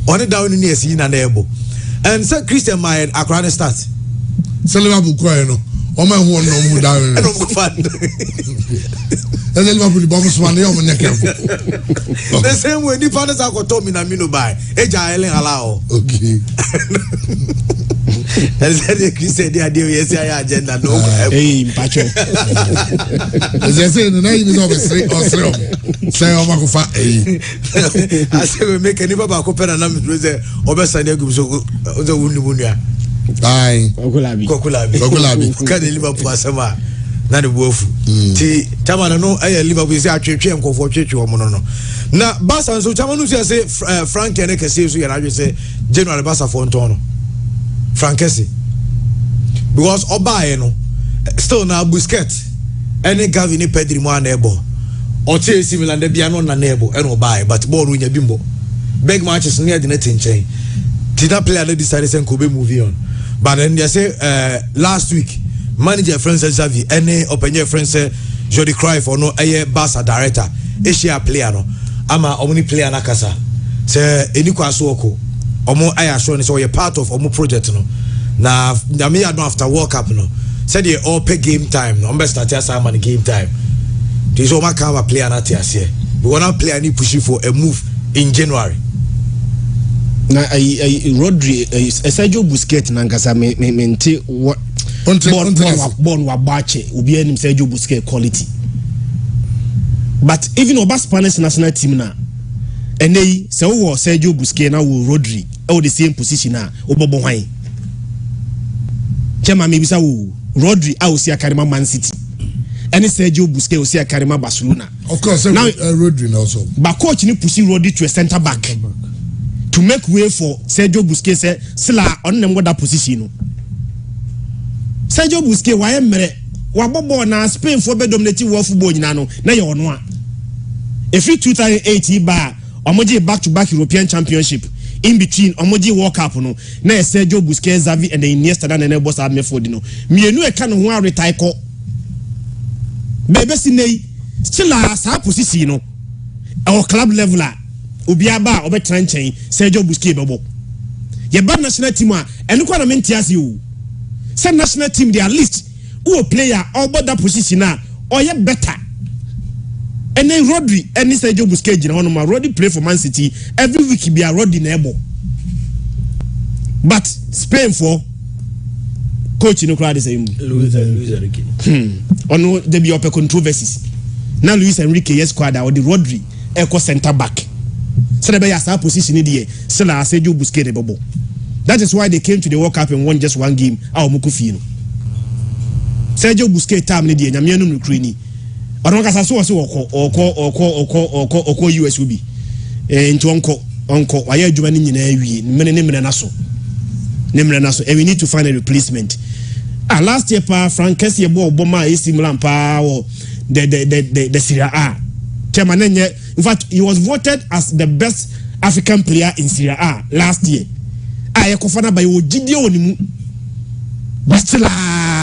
on it down in the scene and able. And Sir Christian Meyer, Accra start. So Liverpool cry no. O man who no more down. And then Liverpool bombs one day on the The same way the fathers are told me na me no buy. Eja Ellen allow. Okay. And said the Christian the idea yes agenda no. Hey, Pacho. As I say the name is obviously Australia. Say o makofa I say we make any baba ko pena na me say obesa na gu so wunu Aye. Kokulabi. Kade Liverpool asema na de bofu. Ti chama no Liverpool say atwetwe nkofo twetwe wo no. Na Barca so chama no say Frank ene kese so yana say January Barca for nton. Frank kese. Because Obaye no still na Busquets ene Gavi ni Pedri mo anebo. Ote similar de bia no na nebo ene Obaye but ball nya bimbo. Big matches near the net in chain. Did that player decided to Kobe movie on? But then they say last week, manager friends Xavi, any open your friends Jody Cruyff or no Barca director, Asia player no, ama omni player na kasa. Say any kwasuoko, omo aya show so you're part of omo project no. Na me I don't after World Cup no. Said they all pay game time no. Umbe start as man game time. This all my cover player na tiasie. we wanna play any pushing for a move in January. Na Rodri Sergio Busquets nankasa mente what born wa bache obi anim Sergio Busquets quality. But even Oba Spanish national team na enei se wo Sergio Busquets na wo Rodri all the same position na obobo hwan. Chema me bisa wo Rodri a osi akarima Man City. Any Sergio Busquets osi akarima Barcelona. Of course, now Rodri also. But coach ni pushing Rodri to a center back. To make way for Sergio Busquets sila on them that position. Sergio Busquets why mere wabobo na Spain for be dominating world football nyina no na ye ono a. Every 2008 ba omoje back to back European Championship in between omoje World Cup no na Sergio Busquets Xavi and the Iniesta na na boss Medford no. Mienu e ka no ho retire ko. Bebe sinei sila sa position no. Our club level obiaba obetra nchen Sergio Busquets bebo ye bad national team a eno kwa na mentiase o say national team they at least who player over that position a or ye better and then Rodri and Sergio Busquets gina hono ma Rodri play for Man City every week be a Rodri na ebo but Spain for coach no crowd say Luis Enrique ono there be up controversies now Luis Enrique yes squad or the Rodri equal center back. So they are position in the Sergio Busquets bubble. That is why they came to the World Cup and won just one game. Mukufino. Sergio Busquets time in the Nyamiano Ukraine. I don't know or US will be. Into uncle. Why are you doing in many naso? And we need to find a replacement. Last year, Frank Kessie Boma is similar or the Serie A. In fact, he was voted as the best African player in Serie A last year. Ayekofana by Ojidio Onimu. But still,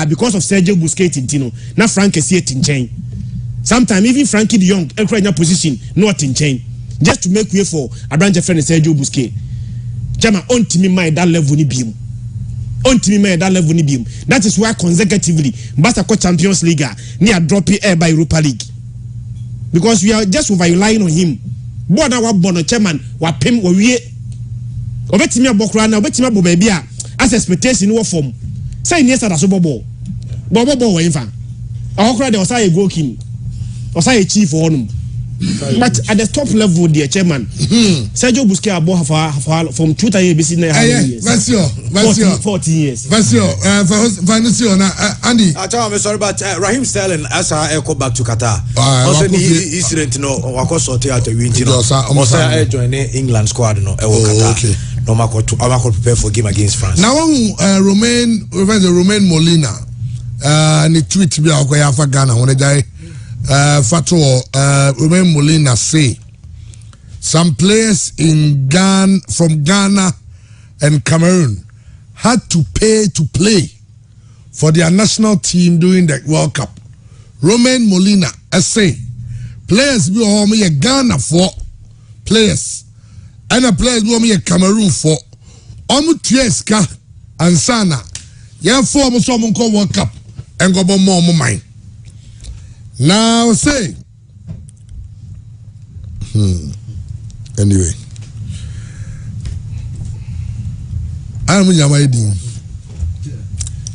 because of Sergio Busquets Tintino, now Frank is here in chain. Sometimes even Frankie de Jong, in a position, not in chain. Just to make way for a branch of friend Sergio Busquets. Chama on to me my that level ni beam. On to me my that level ni beam. That is why consecutively, Barca Champions League near dropping air by Europa League. Because we are just over relying on him. Board our bono chairman, what pim or we obetimia bokrana, obetimia bobebia as expectation no form. Say yes at a super bowl. Bobo boy infant. Our crowd was a go king. Was a chief for him. But at the top level, dear chairman, Sergio Busquets have from 2000 years. Vasio, 40 years. Vasio, Andy. I'm sorry, but Raheem Sterling as I go back to Qatar. Also, he's ready no wako sorte at the winter. Also, join England squad no. Okay. No Marco prepare for game against France. Now, Romain Molina, and the tweet be akoya for Ghana when they Romain Molina say some players in Ghana from Ghana and Cameroon had to pay to play for their national team during the World Cup. Romain Molina say players be home here Ghana for players and the players be home here Cameroon for Tieska and Sana. Yeah, for some World Cup and go more mine. Now say, anyway,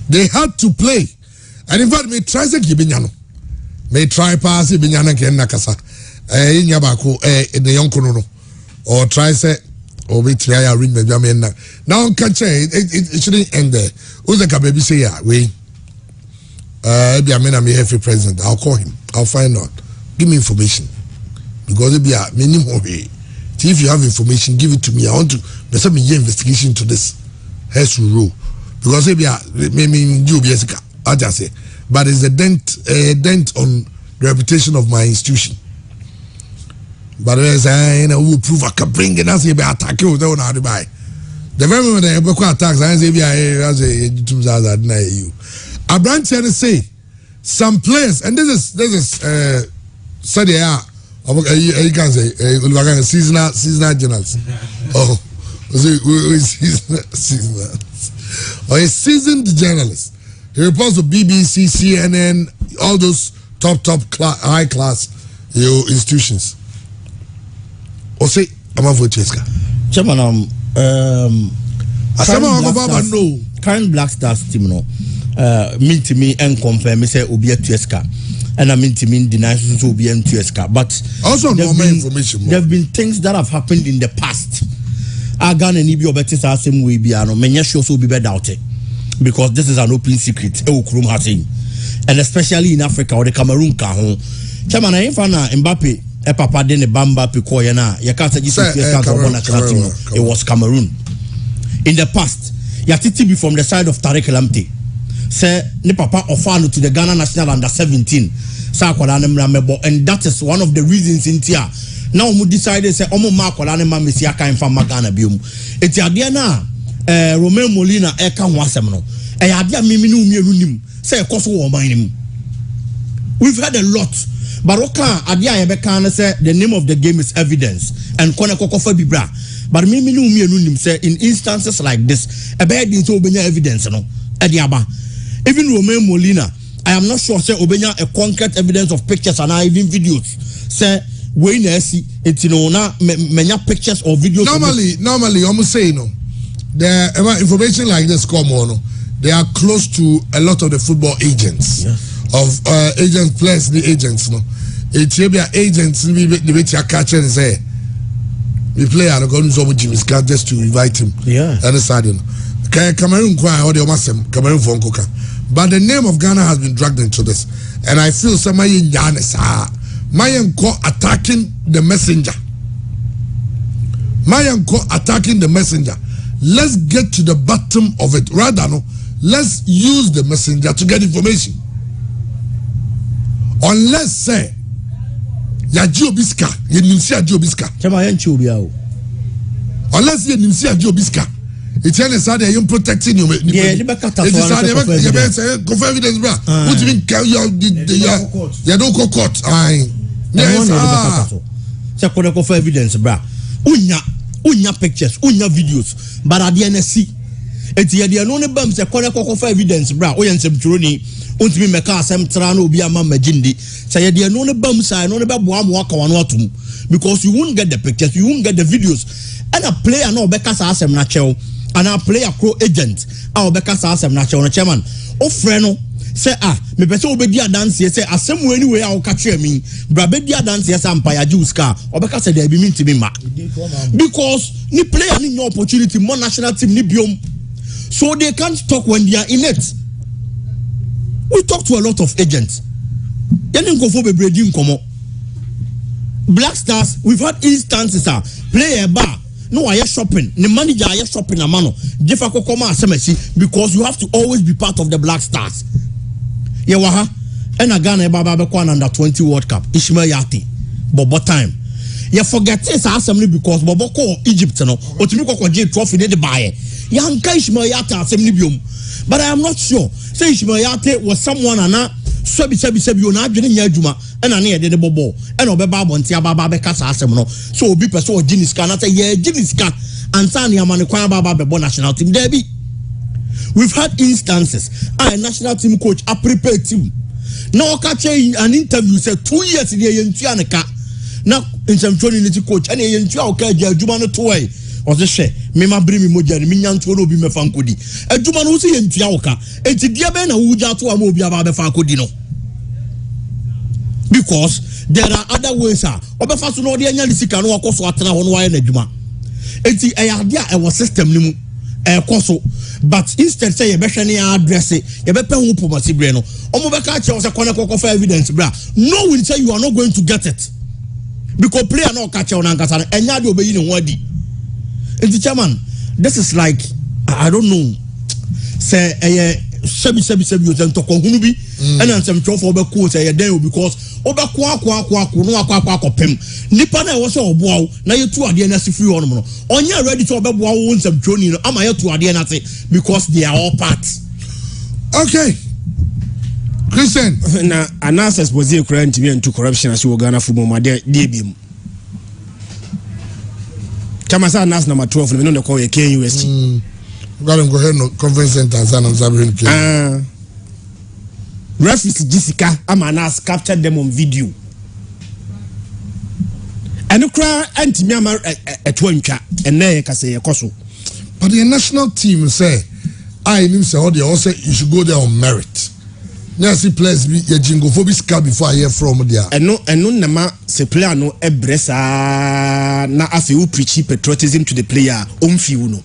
they had to play, and in fact, may try to keep may try pass Binyana Ken Nakasa, in Yabako, in the Yonkono, or try say, or we try to read the now, catch it shouldn't end there. Uzaka baby say, yeah, we. I'm a president. I'll call him. I'll find out. Give me information. Because it'll be a minimum way. If you have information, give it to me. I want to do some investigation to this. Has to rule. Because it'll be a maybe I'll just say. But it's a dent on the reputation of my institution. But as I will prove I can bring it, I say be attack you, they will not buy. The very moment I go attacks, I say be I deny you. A branch say some players, and this is study you can say seasonal journalists. Oh, seasonal or a seasoned journalist. He reports to BBC, CNN, all those top high class institutions. or say I'm for Cheska. Chairman, current Black Stars team no mean to me and confirm me say obi Cheska. And I mean to mean deny so be Cheska. But also no more information. There have been things that have happened in the past. Agan and Ibi Obetis are same way biano. Many shows will be doubted because this is an open secret. And especially in Africa or the Cameroon Kahon. Chairman, I fana Mbappe, a papa den Bamba Picoyana, Yakata it was Cameroon. In the past, Yatiti from the side of Tariq Lamptey. Say ni papa ofano to the Ghana national under 17. And that is one of the reasons in Tia. Now we decided say omo ma kwala ne ma mesia kan fa magana biom eti ade na Romeo Molina e ka ho asem no e ade mimi ne umienu nim say e koso wo man nim. We've had a lot but oka ade a ye be kan say the name of the game is evidence and kone kokofa bibra but mimi ne umienu nim say in instances like this e be dey so obenya evidence no e dey aba even Romeo Molina I am not sure say obenya a concrete evidence of pictures and even videos say we na see it no na many pictures or videos. Normally almost say no the information like this come on they are close to a lot of the football agents of agents plus the agents no it be agents the way to catch and say we play and go to Jimmy Scott just to invite him understand you know Cameroon kwa or the Cameroon for Nkoka but the name of Ghana has been dragged into this and I feel somebody in Ghana Mayanko attacking the messenger. Let's get to the bottom of it. Rather, no, let's use the messenger to get information. Unless say, ya Jobiska, ya nimsia Jobiska. Chama yanchi ubiao. Unless ya nimsia Jobiska, it's any side you're protecting you. Yeah, you better confirm evidence, bro. What do you mean? You don't go court. Say for evidence, bra. Unya pictures, unya videos, but at the NSC. It's the only bum say for evidence, bra. Oyan sem troni. Untimi meka asem trano obi ama magindi. Say the only bum say no be boam waka wanu because you won't get the pictures, you won't get the videos. And a player no beka sa asem na chel, and a player pro agent. A beka sa asem na chel na chairman. O freno say me pese obedi dance say asem we anyway a catch me bra bedi dance say empire juice car obeka say there be mean to me ma because ni player ni no opportunity more national team ni biom so they can't talk when they are in it. We talk to a lot of agents yani nkofo be breeding komo Black Stars we've had instances player bar no I shopping the manager I shopping amano jefa kokoma asemesi because you have to always be part of the Black Stars. Yewaha and a Ghana Baba Bekwan under 20 World Cup Ishmael Yati Bobo time. You forget this assembly because Bobo call Egypt no or to make a trophy de buy. Yanka Ishmael Yati assembly bium. But I am not sure. Say Ishmael Yati was someone and sebi na adwene nya adwuma na na ye de bobo and obeba bontia baba be kasa asem no so obi person o giniska na say ye giniska ansa na amane kwan baba be national team there be. We've had instances. A national team coach, a prepared team. Now, catch an interview said 2 years in the Yantianaka. Now, in some training coach, and a Yantiaka, Jumano Toy, or the share, Mema Brimi Moja, Minyan Toro be Mefankudi. A Jumanosi and Tiauka, and Tidiabena Uja to Amobia Bafakudino. Because there are other ways, Obafasu, the Yanisikan, or Coswatra on Wayne. It's the idea of a system. But instead say you better address it, you better who promote brain. Omobeka was a corner for evidence, bra. No will say you are not going to get it. Because player no catch on Ankasa and you obey in wadi. And the chairman, this is like I don't know. Say sebi you to kongunubi and then some trouble for court say there because oba kwa pem nipa na wo se oboa na ye tu ade na sifi on no onye ready to obeboa wo nsam troni no ama ye tu ade na say because they are all parts. Okay, Christian na analysis was here current me into corruption as you Ghana football ma dey bim kama sa nas number 12 no dey call ye KUST got him go ahead no conference center and Zabrin play referees Jessica Amanas captured them on video ɛno kra antimi ama ɛto antwa ɛnɛ yɛ kasa yɛ kɔ but the national team say I nim say also you should go there on merit. Now see players be your jingophobic scar before I hear from there. ɛno nama se player no ebresa na afi u preach patriotism to the player omfi u no.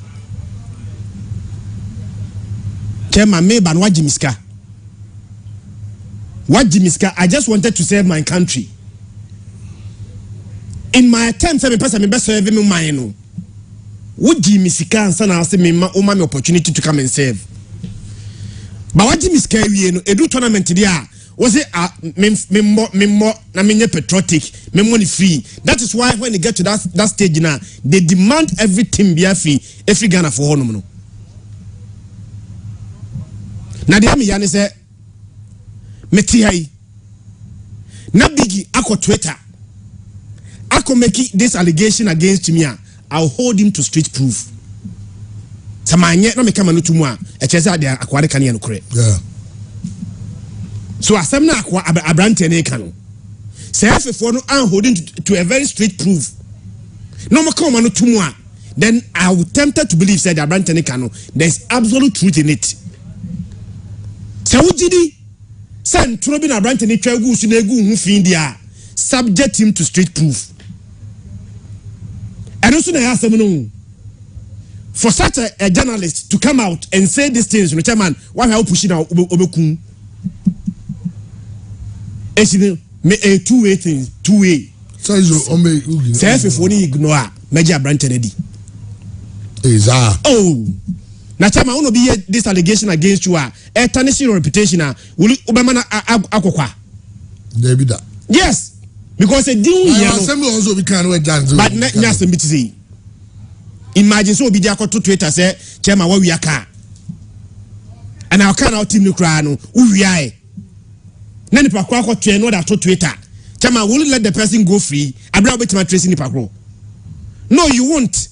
Chairman Meba no wajimiska. I just wanted to serve my country. In my attempt to be best serve me mine no. Would Jimisika and son say me my opportunity to come and serve. But what Jimiska we no edu tournament there was it me more na me patriotic, me money free. That is why when they get to that stage now, they demand everything be free, every Ghana for honor no. Na de am yani say meti hai na bigi ako Twitter ako make this allegation against me. I'll hold him to street proof. Samanye na me kama no tumu a echese ade akware kan ye no kore. Yeah. So asem na akwa abrante na eka no. Say afefo no an holding to a very street proof. No me kama no tumu a then I would tempted to believe said abrante na eka no there's absolute truth in it. Say wujidi say ntro bi na abrante na twa gu su na egu hu fin dia subject him to street proof. And also, for such a journalist to come out and say these things, man, why are you pushing out Obekum? It's a two-way thing, two-way. So, if you ignore Major Branton, oh, now, Chama, I want to be this allegation against you. A tarnishing your reputation. Will Obama Akokwa? Yes. Because a deal also we can't wait down. But yes, imagine so be there to Twitter say, Chairman, what we are car. And our car out team no crano, who we are. Nani Pakwa to know that to Twitter. Chairman, will let the person go free. I brought with my tracing in Pakro. No, you won't.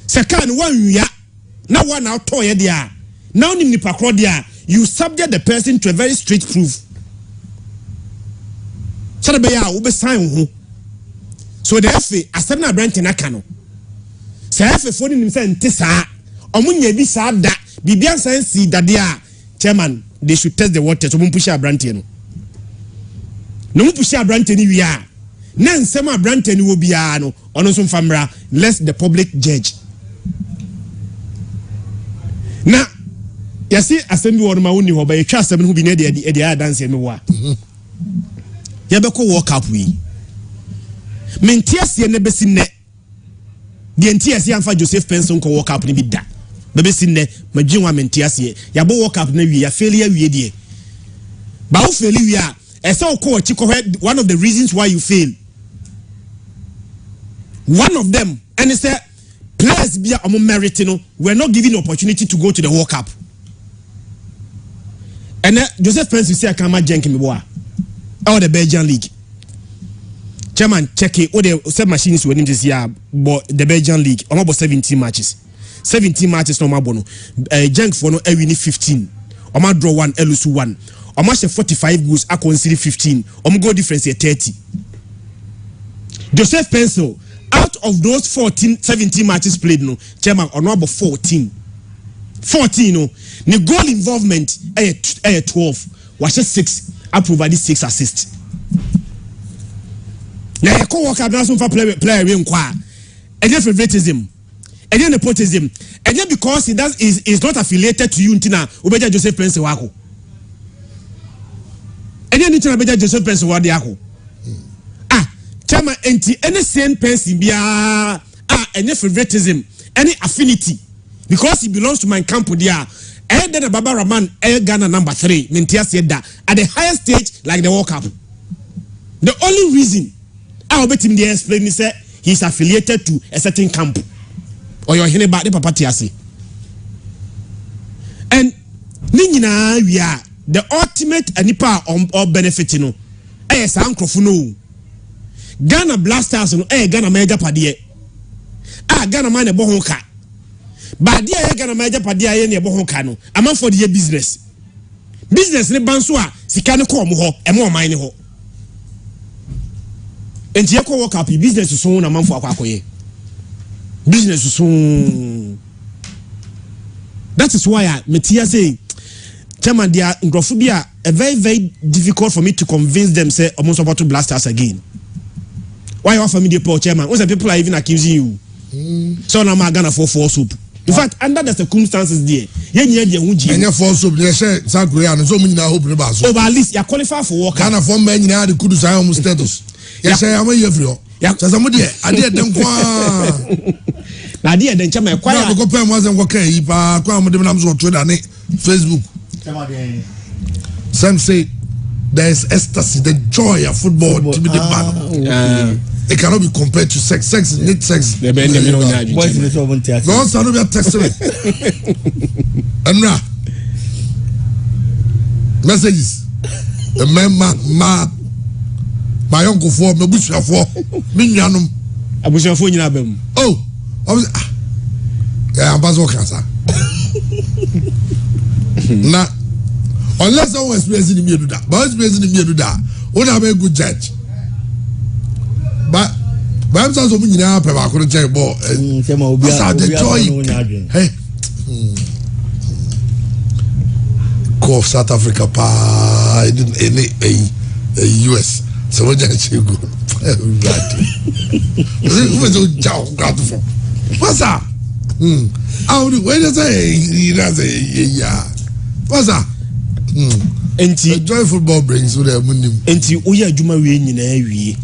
Second, one we are. Now one out toy there. Now in the Pakro there, you subject the person to a very strict proof. So the FA asana brand na kano. Say FA for him say ntisa. Omunya bi sa da. Bibia sense dadea chairman they should test the water so push a brand no. No push a brand ni wi a. Na nsem a brand ni wo bia no. Ono so famra let the public judge. Na yasi asem bi wo ma woni ho ba yetwa asem no bi na de dance me wa. Yabeko World Cup we. Mentiasie ne besi ne. De entiasie amfa Joseph Penson ko World Cup ni bi da. Be besi ne madwinwa mentiasie. Yabo World Cup na wi ya failure wie de. Ba wo fail wi a ese ko chi ko one of the reasons why you fail. One of them and it's a players bia omo merit no were not given opportunity to go to the World Cup. And Joseph Penson say akama jenke me boa. Or the Belgian League. Chairman, check it. All the same machines were in this year, but the Belgian League, almost 17 matches. 17 matches no mabono. Jank for no win 15. Oma draw 1, lose 1. Oma 45 goals, I consider 15. Oma goal difference here 30. Joseph Pencil, out of those 17 matches played, no, Chairman, on about 14. 14, no. The goal involvement, 12. Was 6. I provided 6 assists. Now, I co-work out now for player in qua. And then favoritism. And then nepotism. And then because is not affiliated to you, Ntina, Ubeja Joseph Prince Wako. And then Ntina Ubeja Joseph Prince Wadiako. Chama any same person be any favoritism, any affinity. Because he belongs to my camp there. And then Baba Rahman, Ghana number 3, Mintia said that at the highest stage, like the World Cup. The only reason I'll bet him there explain is that he's affiliated to a certain camp. Or you're hearing about the Papa Tiasi. And Nina, we are the ultimate anipa or benefiting. Yes, Uncle Funo. Ghana Blasters, Ghana Major Padie. Ghana man a bohonka. But dear Ghana Major Padia any bohonkano. I'm for the business. Business ne bansua, Sikano Como, and more mining ho. enti ye ko work up business so na manfo akwakoye business so that is why metia say chairman dia ngrofo bi a very difficult for me to convince them say almost about to blast us again. Why you offer me the poor chairman? When people are even accusing you, so now I'm gonna for soup. In fact, under the circumstances there, and false soup, they say South and so many hope about. So, at least you qualify for work. Kind of form men in the Kudus almost status. Yes, I am a year for you. Yeah, somebody, I did them. I did then chairman. Quite a good pen wasn't okay. If I come with them on Twitter and Facebook. Some say there is ecstasy, the joy of football to be the man. It cannot be compared to sex. Sex is not sex. The bend the middle of no one sound be a text me. And now messages. The man my uncle for me bush for me nyanum. Abusia for nyina bam. Oh, yeah, I'm bazo cancer. Now unless someone experiencing me do that, but experiencing me do that, would have a good judge. But I'm so many now, I couldn't tell you more. The joy. Hey, go of South Africa, pa, in US. So what did you go? What's that? How do you say? Yeah. What's that? Enti joy football brings with them. Enti oya adwuma we nyina awie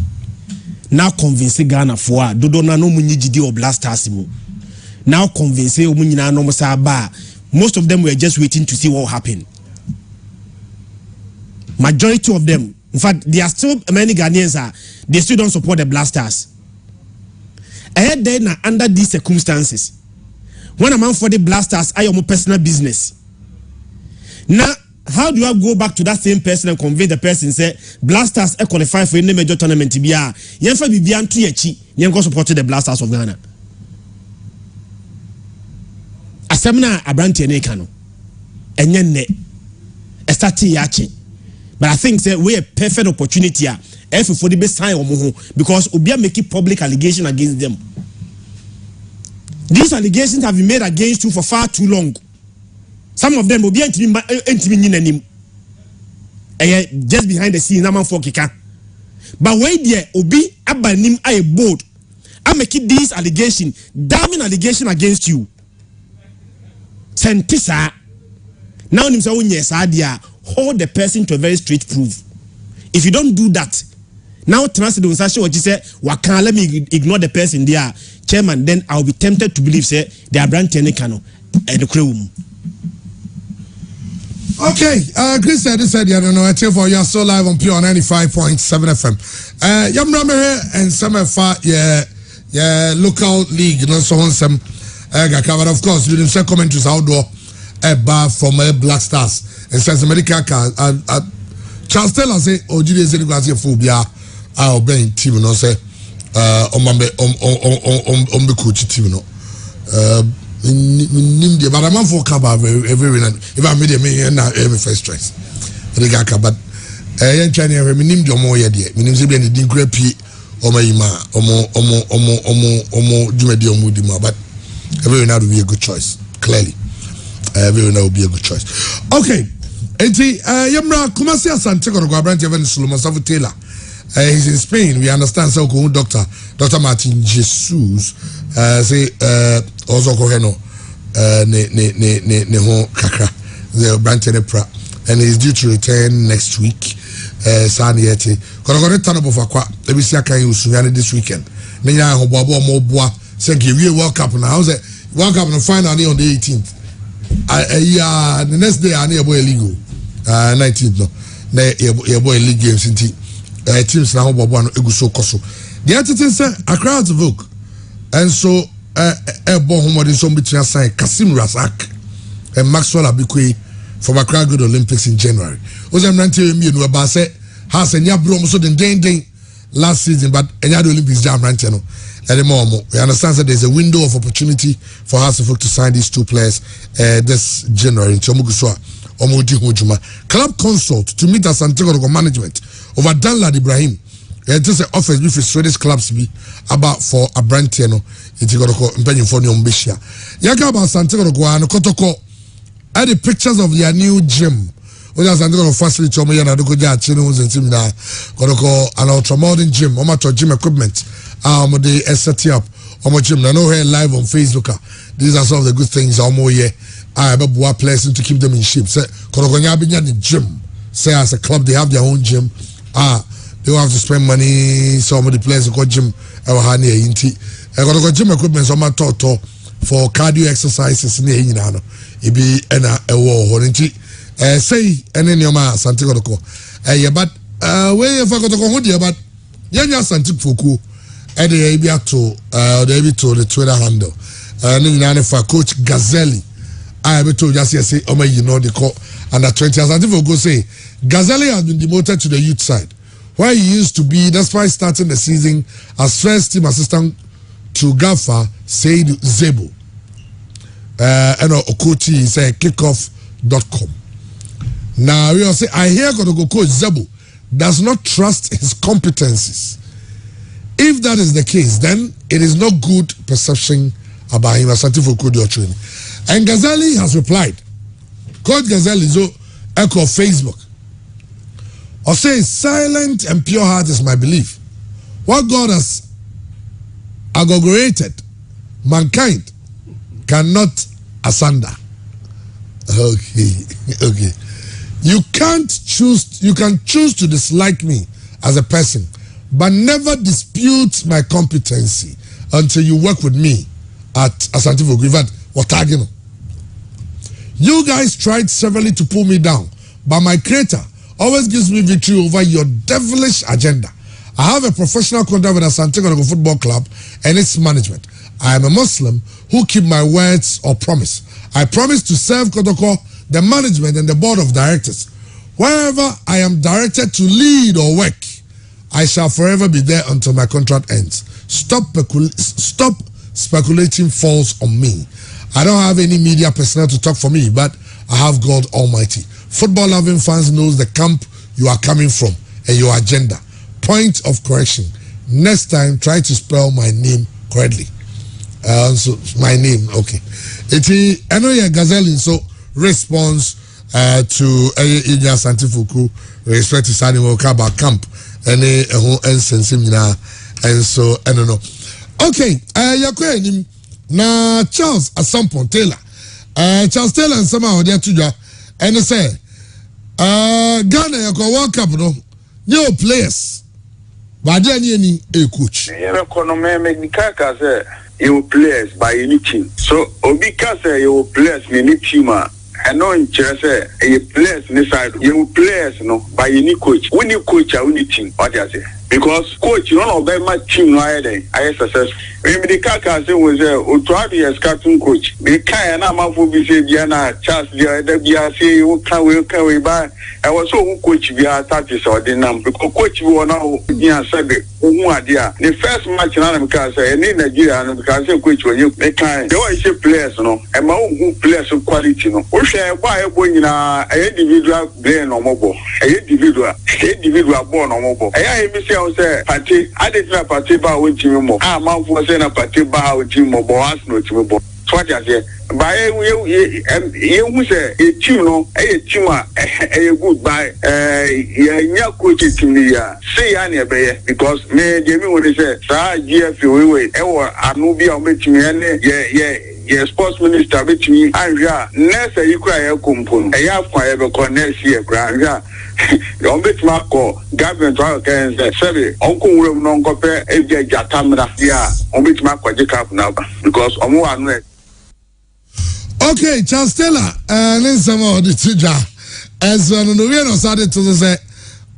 now convince Ghana for dodo na no munyi gidi o blasters mu now convince o munyina no mo sa ba most of them were just waiting to see what will happen. Majority of them, in fact, there are still many Ghanaians they still don't support the blasters. Ahead then under these circumstances, when a man for the blasters are your personal business. Now how do I go back to that same person and convince the person say blasters qualify for any major tournament bia yemfa bibia nto yachi yenko support the blasters of Ghana asemna abrante na eka no enye ne start yachi but I think say we a perfect opportunity if for the best sign omo ho because obia make public allegation against them. These allegations have been made against you for far too long. Some of them will be just behind the scenes, naman for kika. But when there obi abanim a board, I make it this allegation, damning allegation against you. Sentisa now nimsa yes idea hold the person to a very straight proof. If you don't do that, now translate on Sasha what you say, what can let me ignore the person there, chairman, then I'll be tempted to believe say they are brand Tenekano and the crew. Okay, Chris said, I don't know, I tell for you are so live on Pure 95.7 FM. Yamramere and some yeah, local league, you know, so on some covered, of course, you didn't say commentaries outdoor a bar from Black Stars and says America Charles Taylor say, oh, Judy is in the phobia, I'll be team, you know, say, on the coach team, you know. But I'm for cover every if I made a million now every first choice. But I China named your more yet. Meaning to be any degree or my Jumedio Mudima, but every now will be a good choice. Clearly, every now will be a good choice. Okay, Yamra Kumasia Santiago Guabrante Evan Sulumasavu Taylor. He's in Spain. We understand so Dr. Martin Jesus say also Koheno ne ho kakra the Brantene pra and he's due to return next week. Sani yeti. Kono tanabo for kwa ebisi aka yusu this weekend. Menya ho boabo mo boa say we World Cup now. How's it? World Cup no final on the 18th. The next day I near boy league 19th no. Na boy league games inti. Teams now bobo no eguso koso. The entity say Accra to vote. And so Ebo Homodin so between sign Kasim Razak and Maxwell Abikwe for Accra Good Olympics in January. Ozem Ranti me no ba say has enya brom so den last season but enya the Olympics jam Ranti no. Anymore, we understand that there's a window of opportunity for Hasselhoff to sign these two players this January in Chomuguswa. Club consult to meet as Santiago management over Danlad Ibrahim It is an office with Swedish clubs be about for a brand no it's got to call impending for new ambitious. Yaka about Santiago Guano Kotoko at the pictures of their new gym. We are Santiago facility to me and I do go there chinos and sim now got to call an ultra modern gym or to gym equipment they set up on my gym. I know here live on Facebook. These are some of the good things I have a place to keep them in shape. Say Korogonya Binya the gym. Say as a club they have their own gym. They don't have to spend money. Some of the players got gym. I got gym equipment. Some are taught for cardio exercises. It be a war. Say any nyoma Santiago ko. But where you forgot to go here, but yanya Santiago Fuku. The able to the Twitter handle. For Coach Gazzelli. I have told just say, you know the call under 20. As Santiago go say, Gazzelli has been demoted to the youth side. Where he used to be, despite starting the season as first team assistant to Gaffer Said Zebo. And Okoti say kickoff.com. Now we all say, I hear Coach Zebo does not trust his competencies. If that is the case, then it is not good perception about him as for training. And Gazzelli has replied. Coach Gazzelli is echo Facebook. Or say, silent and pure heart is my belief. What God has aggregated, mankind cannot asunder. Okay. You can choose to dislike me as a person, but never dispute my competency until you work with me at Asante Vogrivat or Tagino. You guys tried severally to pull me down, but my creator always gives me victory over your devilish agenda. I have a professional contract with Asante Football Club and its management. I am a Muslim who keep my words or promise. I promise to serve Kotoko, the management and the board of directors. Wherever I am directed to lead or work, I shall forever be there until my contract ends. Stop speculating false on me. I don't have any media personnel to talk for me, but I have God Almighty. Football loving fans knows the camp you are coming from and your agenda. Point of correction. Next time, try to spell my name correctly. So my name, okay. I know you're Gazzelli, so response to Enya Santifuku, respect to Sani Mokaba camp, and so I don't know. Okay, you're na Charles at some point Taylor. Charles Taylor and somehow there to and they say Ghana you go World Cup no new players but then you a coach. You players by any team. So because you players any team I know in Chelsea you players inside you players no by any coach. When you coach any team what you say? Because coach, none of them my team no I success. When the Kaka say was to be a scouting coach. The kind of man for be say Diana Charles the be say you can we buy. I was so coach we are 30 or the number because coach we want now yeah said the first match na because in Nigeria because coach when you make kind they always say players no and my own players quality no. O share why boy na individual play no more. Individual ball no more. I say party I did not party ba with team mo man for say na party ba with team mo boss no team bo what you say by you say a team no a team a good by ya coach team ya say ya na be because me dey me what say sa GF we anu bi o betimi yeah sports minister betimi anhwa next you cry kompon ya kwa be connect here kra on bet ma ko government wa kan say sebe onko wuram no nkope ebi jatamra ya on bet ma ko jikap na ba because omo anu okay Charles Taylor let's some of the tuja as one no we no started to say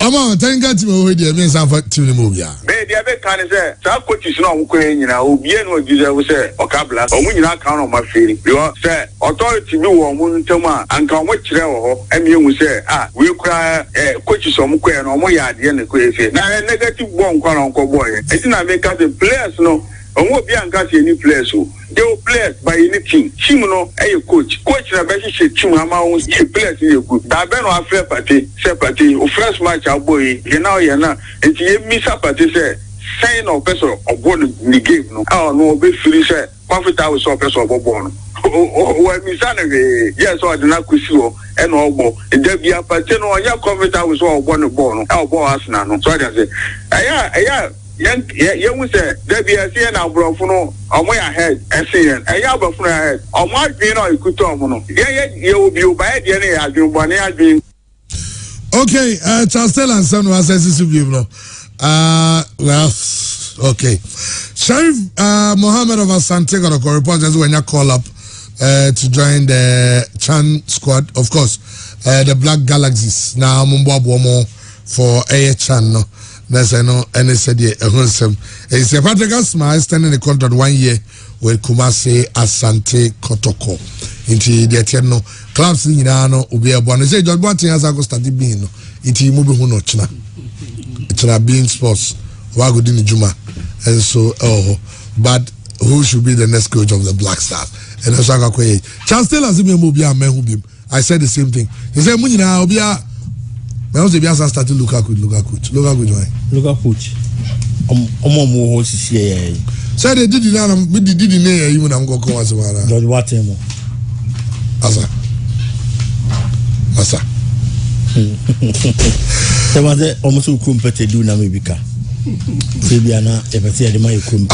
Ama tenga ti mo we dey me san fa ti ni mo bia. Be dia be kan say sa coaches no wo kwen nyina obi e no ojuse wo say okabla o mu nyina kan no ma feri. Because say authority bi wo mu ntam a anka wo kire wo ho emi ehu say we kura coaches o mu kwen no mo ya ade ne ko efe. Na negative ball nkwa no nko boy. E ti na make the players no Omo bi anka se any players o. They will players by any team. Team no a coach. Coach na be she team ama won players dey good. Da be no afre party, say party. O first match boy, you now enti ye misa party say sign of person of go the game no. Ah no be free say comfortable so person of ball no. O misa na yes o dey na kusi o e no ogbo. E dey bia party no ya comfortable so ogbo no ball no. E ogbo Arsenal no. So I say aya you say WSC and Abrofuno, or my head, SCN, a Yabafuno head, or my being or Kutomono. You will be by the end of your money. Okay, Chastel and Son was as you know. Well, okay. Sheriff Mohammed of Asante got a report as when you call up to join the Chan squad, of course, the Black Galaxies. Now, Mumbo Bomo for A Chan. No. That's I know, and they said, it's a Patrick Asma extending the contract 1 year with Kumasi Asante Kotoko. Into the Eternal clubs in Yano, Ubia Bonne. Say, John Bonting has a study being it moving who not China. It's a being sports, Wagudini Juma, and so, but who should be the next coach of the Black Stars? And Osaka Kwe. Charles Taylor Zimubia Mehubim. I said the same thing. He said, Munina, Obia. Now the Biasa started Lukaku. Omo holds here. So they did it. We did it near you and I'm going to go as well. George Watemo. Asa. There was almost a competitor do na mebika. Fabiana, if I say the my kum.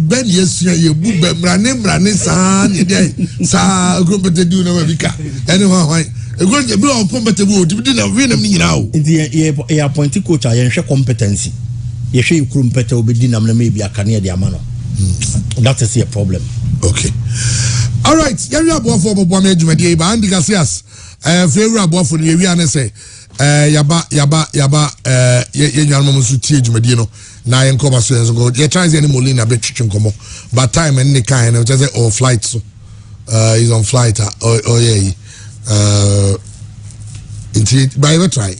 Ben yes, you book Brane San, Sa competitor do na mebika. Anyway. A good blow compatible to be now. In the appointed coach, I ensure competency. You show you couldn't better be dinner, maybe a Canadian man. That is a problem. Okay. All right. You have one for Bombay, Andy Garcias. Favorable for the area and say, Yaba, Yamusuti, Medino, Nine Comas ago. You try any Molina bet Chunkomo, but time and the kind of just or flights. He's on flight. Oh, yeah. But ever try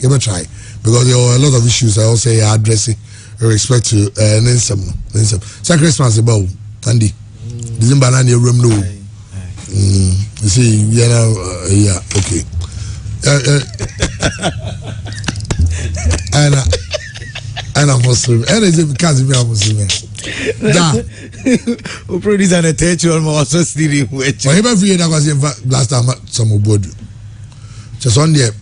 because there are a lot of issues I also addressing with respect to Nensam. Christmas about Andy. December and your room no. You see, yeah, okay. And I'm Muslim. And it's because I'm Muslim. O producer na techo almost so steady with. But ever free that was last time some board. Just on there.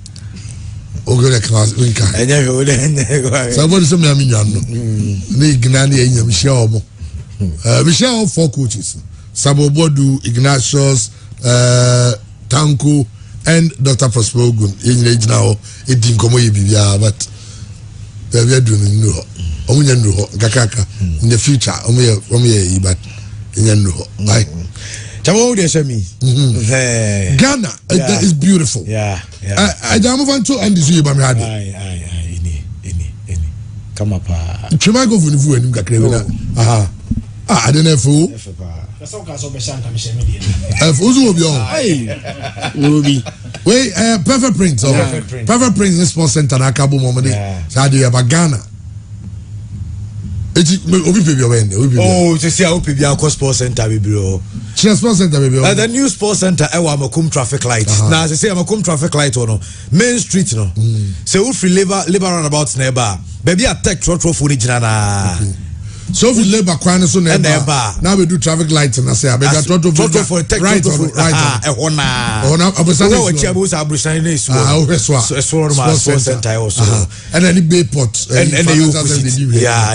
Ogre class winka. Enya ho de. Somebody some na minyan no. Na Ignani enya Michelle mo. Michelle four coaches. Sabo Bodu, Ignatius, Tanko and Dr. Prospero Gun. Enya now it didn't come bibia but we are doing no. Kakaka in the future, but right. Ghana is beautiful. Yeah. I don't move on to end this year, but come up. Try go for the food and Kakre. I don't know fool. Wait, Perfect Prince. Perfect Prince is Sports Center. Akabu Momade. Sadi Ghana. Oh, to see how people are Sports Center, bro. Sports Center, the new Sports Center, Makum traffic light. Now, as I say, Makum traffic light or no Main Street, no. So, if we labor roundabouts neighbor, baby, I take trotro for the so if we labor quite so neighbor. Now we do traffic lights and I say, I bet trotro for right. Sports Center also. And then the Bayport. And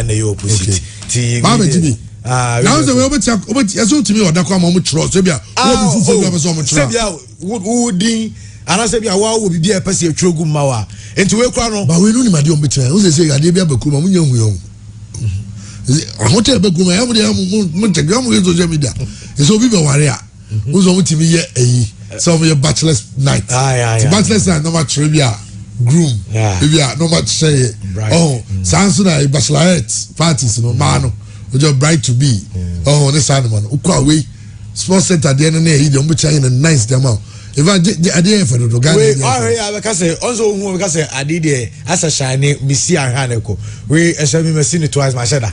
the opposite. Mama Jimmy. Now the way over to me or that come on with trust. Sebia, woody, and I said, "Wow, will be a person of Trogu Mawa." And to work on, but we don't need my dear betrayal. Who say, "I did be a Bakuma, young." Hotel Bakuma, I would have Montagram with social media. It's all people warrior. Who's on to me some of your bachelor's night. Bachelor's night, no much trivia. Groom, if you are no much say, oh, Sansuna, bachelorette parties, no man. Just bright to be. Oh, this animal. Ukwa Sports Center the end of the day, he don't be trying a nice amount. If I did for the guy. Wait, I can also who can say I did as a shiny Missia Haneko. We as I seen it twice, my shadow.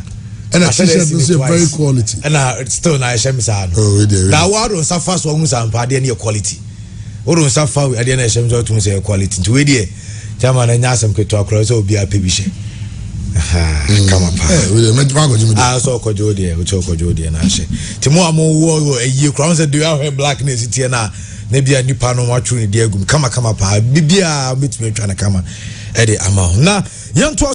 and a t-shirt is very quality and still na shem sa no oh really na wa don suffer so hu sampa de na quality o don suffer ade na shem so to say quality nti we de chama na nya asem keto akro so obi apebihye kama pa we me twa gojo me so kojo de o cho kojo de na hye ti mo amo wo eyi crown say do you have blackness tie na bia nipa no watchu ne de agum kama pa bibia betime twa na kama e de ama na yanto